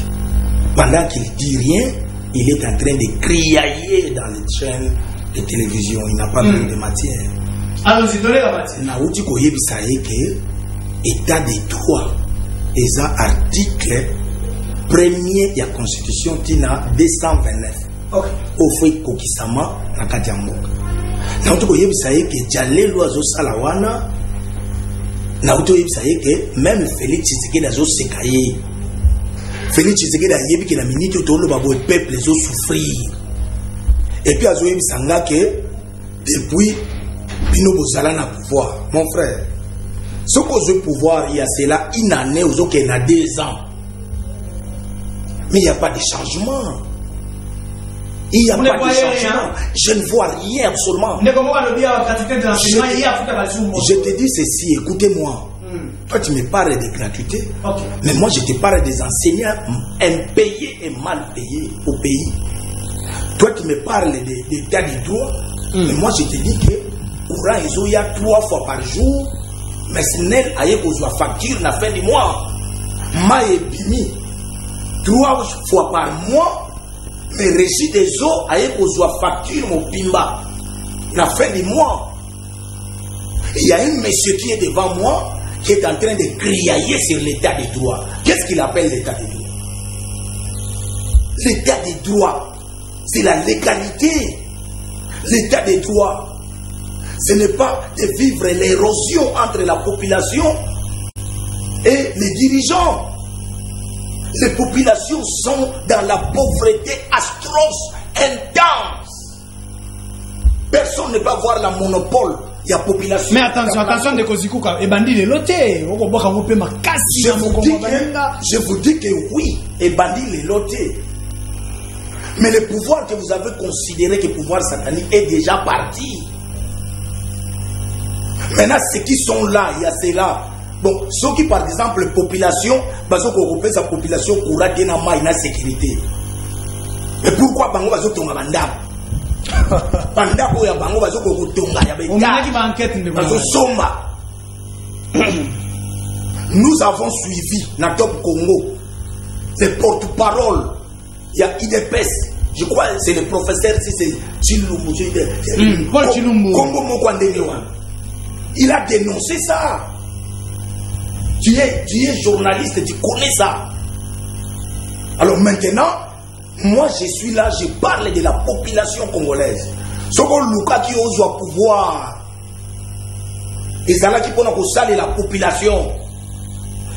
Pendant qu'il dit rien, il est en train de criailler dans les chaînes de télévision. Il n'a pas même de matière. Alors, c'est donné la matière. Na uti ko yebi sa que état de droit eza article premier ya constitution tina 229 ofoi kokisama na kati ya mboka na uto koyebisa ye ke jalelo azosala wana na uto koyebisa ye ke même Félix Tshisekedi azoseka ye Félix Tshisekedi ayebi ke na minute otoloba boye peuple ezosouffrir et puis azoyebisa nga ke depuis bino bozala na pouvoir mon frère ce qu'on pouvoir il y a cela une année aux qu'il y a 2 ans. Mais il n'y a pas de changement. Il n'y a pas de changement. Je ne vois rien absolument. Je te dis ceci, écoutez-moi. Toi, tu me parles de gratuité. Mais moi, je te parle des enseignants impayés et mal payés au pays. Toi, tu me parles d'état de droit. Mais moi, je te dis que courant, il y a 3 fois par jour. Mais si Nel a eu facture à la fin du mois. Maïe Bimi. 3 fois par mois, mais Régie des eaux a eu facture mon pimba. La fin du mois. Il y a un monsieur qui est devant moi qui est en train de criailler sur l'état de droit. Qu'est-ce qu'il appelle l'état de droit? L'état de droit, c'est la légalité. L'état de droit, ce n'est pas de vivre l'érosion entre la population et les dirigeants. Les populations sont dans la pauvreté atroce, intense. Personne ne peut avoir le monopole. Il y a population. Mais attention de Kozikuka. Et bandit de loté. Je vous dis que oui, et bandit les loté. Mais le pouvoir que vous avez considéré que le pouvoir satanique est déjà parti. Maintenant, ceux qui sont là, il y a ceux-là. Bon, ceux qui, par exemple, la population, parce qu'on sa population courra d'une sécurité. Mais pourquoi Bango va se tomber à Banda? Banda pour Bango va se tomber à Banda. Nous avons suivi dans Top Congo les porte-parole. Il y a IDPS. Je crois que c'est le professeur, c'est Chilumbo. Paul Chilumbo. Il a dénoncé ça. Tu es journaliste, tu connais ça. Alors maintenant, moi je suis là, je parle de la population congolaise. Ce qu'on Luka qui ose pouvoir. Et c'est là qui peut saluer la population.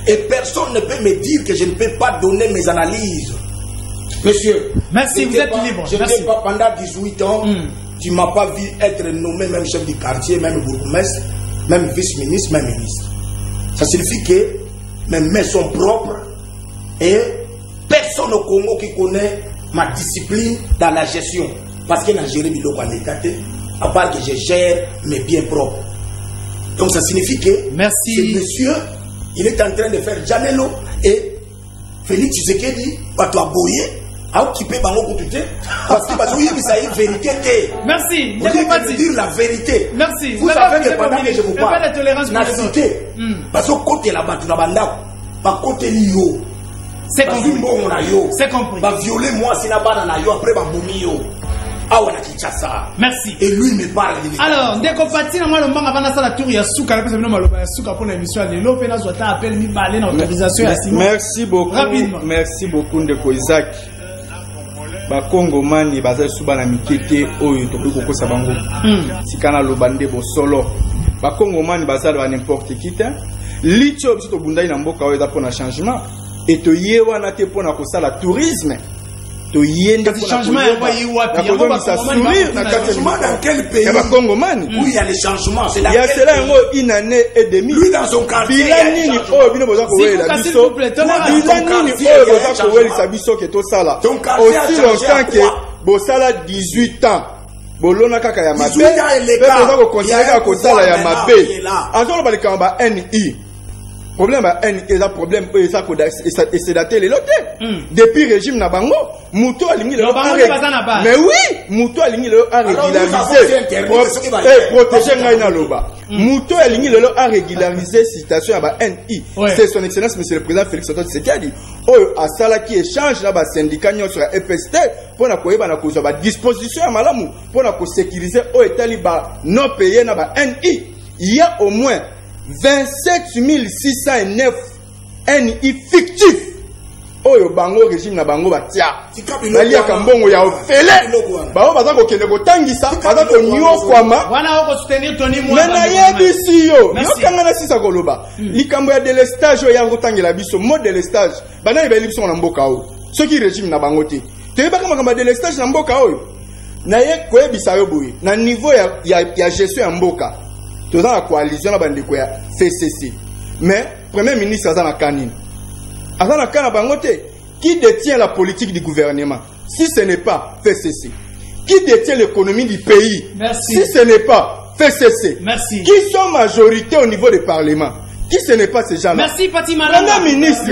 Et personne ne peut me dire que je ne peux pas donner mes analyses. Monsieur, merci, vous êtes libre. Je n'étais pas pendant 18 ans, tu ne m'as pas vu être nommé même chef du quartier, même bourgmestre, même vice-ministre, même ministre. Ça signifie que mes mains sont propres et personne au Congo qui connaît ma discipline dans la gestion. Parce qu'il a géré mes locaux en état, à part que je gère mes biens propres. Donc ça signifie que ce monsieur, il est en train de faire Janelo et Félix Tshisekedi va t'aboyer à occuper bango côté parce que parce que ça est vérité. Merci. Vous devez dire la vérité. Merci. Vous savez que pendant que je vous parle, pas de tolérance na cité parce que côté là-bas tu n'as pas pas côté yo. C'est compris. C'est compris. Va violer moi si na bana na yo après va boumi yo. Ah ouais, merci. Et lui me parle. Alors, dès qu'on partit, moi, le manga va dans la tour, il y a Souka, parce que nous avons Souka pour l'émission de l'eau, et là, je appelle mi balé dans l'autorisation. Merci beaucoup. Rapidement. Merci beaucoup, Ndeko Isaac. Bakongo mani baza suba na mikete oyo toko ko sabango. Sikana lobande bo solo. Bakongo mani baza ba n'importe qui te. Licho biso to bundai na mboka oyo za pona changement. Et to yewa na te pona ko sala tourisme. To yende pour changement il y a sourire dans quel pays où il y a les changements c'est là il y a cela une année et demie lui dans son quartier bilanini oh bino boza ko wela biso bilanini oh boza ko wela biso ke to sala aussi longtemps que bo sala 18 ans bolona kaka ya mabe boza ko continuer ko sala ya mabe azolo balika ba NI problème ba NI eza problème e ça ko et c'est daté les loté depuis régime na bango muto alingi le mais oui muto alingi le a régulariser protéger ngai na loba muto alingi le a régulariser situation ya ba NI c'est son excellence monsieur le président Félix Antoine Tshisekedi oyo asala qui échange na ba syndicat nyo sur FST pour na koyeba na kozwa ba disposition ya malamu pour na ko sécuriser o etali ba non payé na ba NI il y a au moins 27 609 NI fictifs. Oyo bango régime na bango batia. Balia kambongo ya ofele. Bao baza ko kende ko tangisa, baza ko nyokwama. Wana ko soutenir Tony Mwamba. Mena yebisi yo. Yokanga na sisa koloba. Likambo ya délestage ya ngotangela biso mode délestage. Bana ibeli biso na mboka o. Soki régime na bango te. Teyeba kama kama délestage na mboka oyo. Na ye koyebisa yo boye. Na niveau ya gestion ya mboka. Tous dans la coalition la bande quoi FCC mais premier ministre Azana Kanine Azana Kana Bangote qui détient la politique du gouvernement si ce n'est pas FCC qui détient l'économie du pays si ce n'est pas FCC qui sont majorité au niveau du parlement qui ce n'est pas ces gens-là. Merci Pati Malanga. Premier ministre,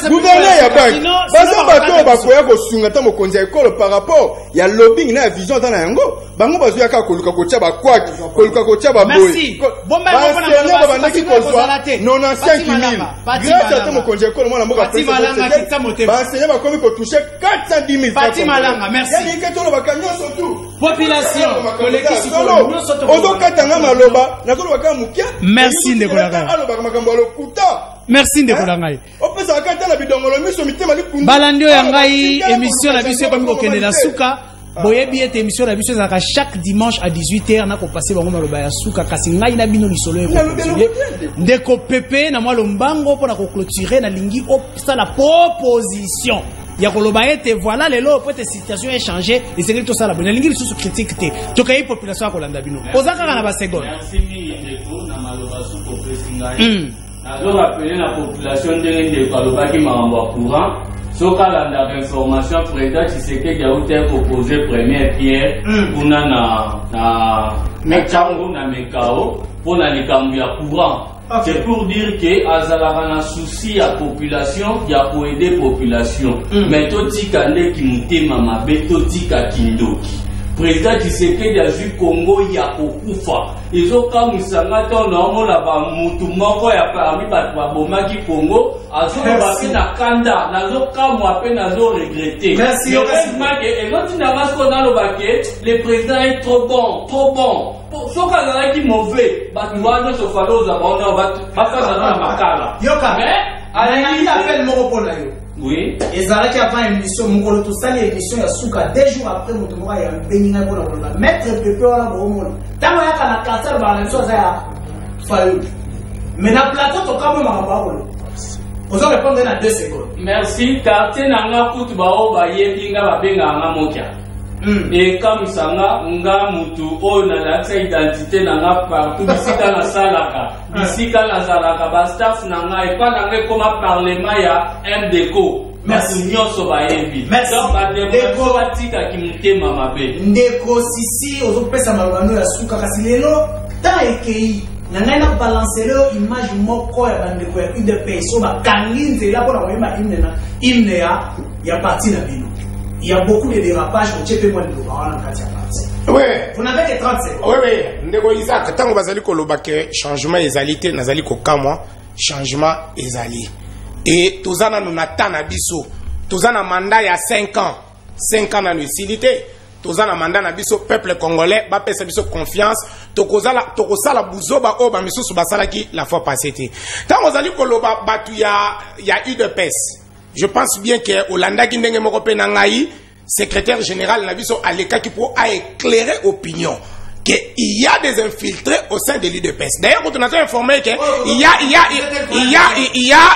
gouverneur ya banque. Baza bato bakoya ko sungata mo konza école par rapport ya lobbying na vision dans yango. Bango bazo ya ka koluka ko tia ba kwaki, koluka ko tia ba boy. Merci. Bomba ba bandaki ko zwa 95000. Grâce à mo konza école mo na mboka Pati Malanga kitsa motema. Ba enseignant ba komi ko toucher 410 000. Pati Malanga, merci. Ya ki to ba kanyo surtout. Population, collectif solo. Ozo katanga maloba, na ko ba ka mukia. Merci Ndekolanga. Merci Ndekolangai. Balandio ya ngai émission na biso comme kokende na suka. Boyebi ete émission na biso ezaka chaque dimanche à 18h na ko passer bango maloba ya suka kasi ngai na bino lisolo e ko continuer. Ndeko pepe na mwa lombango pour na ko clôturer na lingi o ça la proposition. Ya koloba ete voilà lelo peut être situation est changée et c'est que tout ça la bonne lingi sous critique te. Tokai population ko landa bino. Ozaka na ba seconde. Merci Ndeko na maloba sous proposition. Alors, appeler la population de Kalobaki Maramba courant. Soka la information président Tshisekedi a été proposé première pierre pour na Mechango na Mekao pour na likambu ya courant. C'est pour dire que azalaka na souci ya population ya ko aider population. Mais totika nde ki mutema mabe totika kindoki. Président Tshisekedi a vu Congo ya kokufa. Ezoka musanga to na omona ba mutu moko ya parmi ba bomaki Congo azo ba na kanda nazoka moi pe nazo regretter. Merci. Et l'autre n'a pas ce qu'on a le baquet, le président est trop bon, trop bon. Pour ça là qui mauvais, bah tu vois notre falo za on va faire ça dans la makala. Yoka. Mais il appelle mon pour là. Oui. Et ça qui avant émission mon tout ça l'émission ya suka 2 jours après mon tomo ya benina pour la mettre pepe wala bomo. Tango ya kana kasar ba na so za ya fayo. Mais na plateau to kama mamba ko. Vous allez répondre dans 2 secondes. Merci. Quartier nanga kutu bao ba yebinga ba benga nga mokia. Et comme sanga nga mutu o na la identité nanga partout bisika na salaka. Bisika na salaka ba staff nanga e pa nanga koma parlement ya MDECO. Merci nyoso ba yebi. Merci. Donc ba Ndeko batika ki mutema mabe. Ndeko sisi ozo pesa malobano ya suka kasi lelo ta ekei. Nanga na balancer le image moko ya bandeko ya UDPS so ba kangi nzela pona koyeba hymne ya parti na bino. il y a beaucoup de dérapages au Tchépé Mouane de Baran en Katia Parti. Oui. Vous n'avez que 30 secondes. Oui, oui. Ndeko Isaac, tant que vous allez que changement ezalité, nazali ko kamwa, changement ezali. Et tozana nous natana biso. Tozana mandat il y a 5 ans. 5 ans dans l'utilité. Tozana mandat na biso peuple congolais, ba pesa biso confiance. Tokosala buzoba oba misusu basalaki la fois passée. Tant que vous allez koloba batu il y a eu de peste. Je pense bien que Olanda qui ndenge moko pe na ngai secrétaire général Nabiso Aleka qui pour éclairer opinion qu'il y a des infiltrés au sein de l'UDPS. D'ailleurs, quand on a informé qu'il y a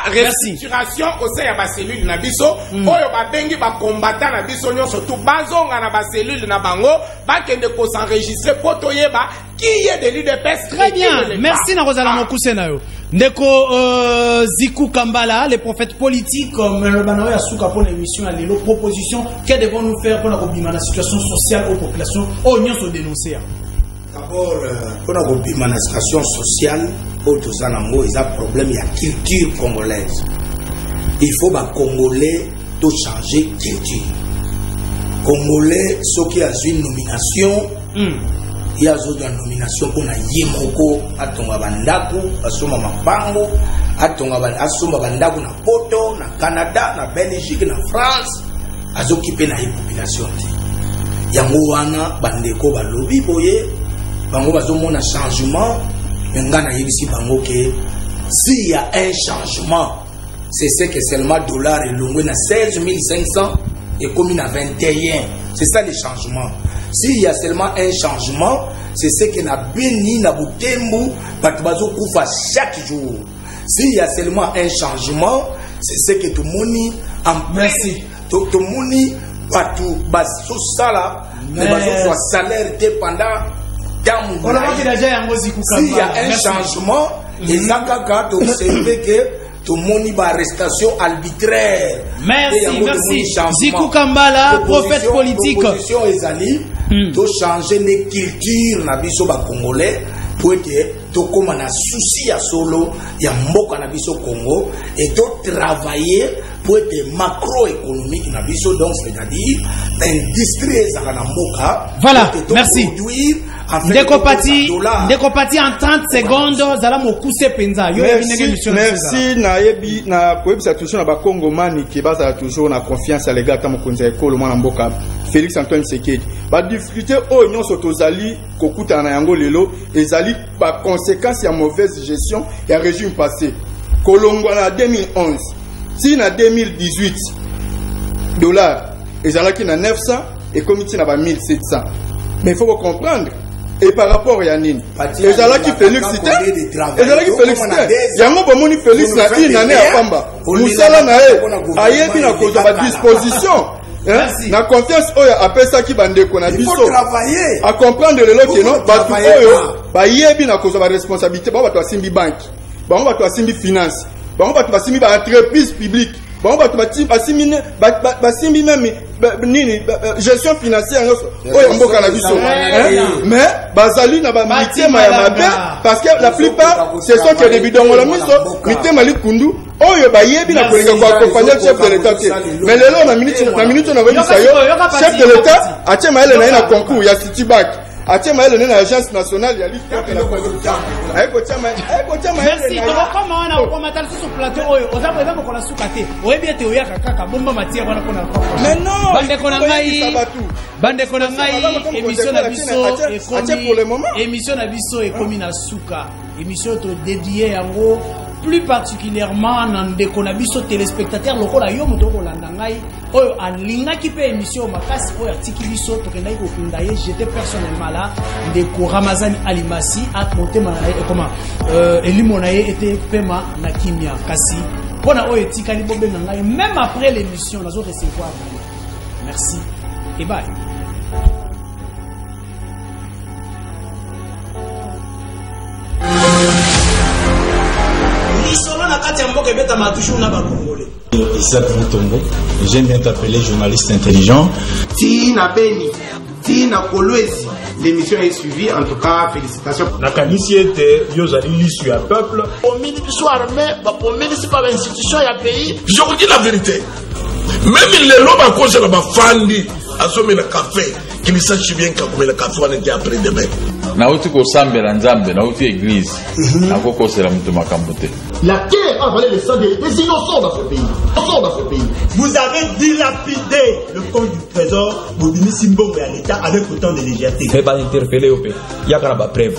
restructuration au sein de la cellule de Nabiso, oyo ba bengi ba combattant Nabiso nyo surtout bazonga na ba cellule na bango ba kende ko s'enregistrer potoye ba qui est de l'UDPS. Très bien. Merci na Rosala Mokuse na yo. Ndeko Zikou Kambala, les prophètes politiques, le Banoé Asuka pour l'émission à l'élo, proposition, que devons-nous faire pour la situation sociale aux populations, aux unions se dénoncer. D'abord, pour la situation sociale, il y a un problème, il y a culture congolaise. Il faut que les Congolais changer de culture. Les Congolais, ceux qui ont une nomination, il y a une nomination pour la Yemoko, Atonga Bandaku, Asoma Mapango, Atonga Bandaku na Poto, na Canada, na Belgique, na France, Azokipe na population. Yango wana bandeko balobi boye, bango bazomona changement, ngana yebisi bango ke s'il y a un changement, c'est que seulement dollar et longwe na 16 500 et comme à 21. C'est ça le changement. S'il y a seulement un changement, c'est ce que na béni na butembu batubazo kufa chaque jour. S'il y a seulement un changement, c'est ce que tout le monde en merci. Tout le monde batu baso sala, mais baso salaire pendant s'il y a un changement, les Akaka observé que tout le monde va arrestation arbitraire. Merci. Zikou Kambala, prophète politique. Proposition ezali to changer les cultures na biso ba congolais pour que to comme na souci ya solo ya mboka na biso Congo et to travailler pour être macroéconomique na biso, donc c'est-à-dire l'industrie ezala na mboka. Voilà, merci. Ndekopati en 30 secondes, zala mokuse penza. Merci na yebi na koyebisa toujours na ba Congomani qui basa toujours na confiance à l'égard ta mokonza ekolo mwana mboka Félix Antoine Tshisekedi. Ba difficulté o nyonso tozali kokuta na yango lelo ezali ba conséquence ya mauvaise gestion ya régime passé. Kolongwa na 2011, si na 2018 dollars ezalaki na 900 et comité na ba 1700. Mais il faut comprendre. Et par rapport à Yannin, les ala qui Félix cité, les ala qui Félix cité, yango bomoni Félix na une année à Pamba. Musala na e, ayebi na cause ba disposition. Na confiance oyo apesa ki bandeko na biso. À comprendre le lot que non, batu oyo ba yebi na cause ba responsabilité, ba batu asimbi banque, ba batu asimbi finance, ba batu asimbi ba entreprise publique. Bon, basimbi même gestion financière mais bazali na ba mitema ya mabe parce que la plupart ce sont que des bidons la miso mitema likundu oyo bayebi na kolinga ko accompagner chef de l'état mais lelo na minute na webisa yo chef de l'état atema ele na concours ya Citibank atema ele na agence nationale ya liste merci comment on a commenté sur plateau oyo oza par exemple ko la sukate oyebi ete oyaka kaka bomba matière wana ko na mais non bande ko na ngai émission na biso ekomi na suka émission to dédiée yango plus particulièrement dans des konabiso téléspectateurs lokola yo moto ko landa ngai oyo alingaki pe émission makasi oyo atiki biso to kendai ko kundaye j'étais personnellement là de ko Ramazani Alimasi at motema na e comment elimo na ye était pema na kimia kasi pona oyo tikali bombe na ngai même après l'émission nazo recevoir merci et bye. Isaac Mutombo, j'aime bien t'appeler journaliste intelligent. Tina Beni, Tina Kolwezi, l'émission est suivie, en tout cas, félicitations. Nakanisi était, Yozali l'issue à peuple. Au ministre soit armé, au ministre pas l'institution, il y a pays. Je vous dis la vérité. Même les lobes à cause de la fandi, à sommer le café, qui ne sache bien comme le café on était après demain. Nauti kosambela nzambe nauti église akokosela mutu makambo te. La terre a avalé le sang des innocents dans ce pays. Vous avez dilapidé le compte du trésor Bobini Simbongo et à l'État avec autant de légèreté. Mais pas interpeller au pays. Il y a preuve.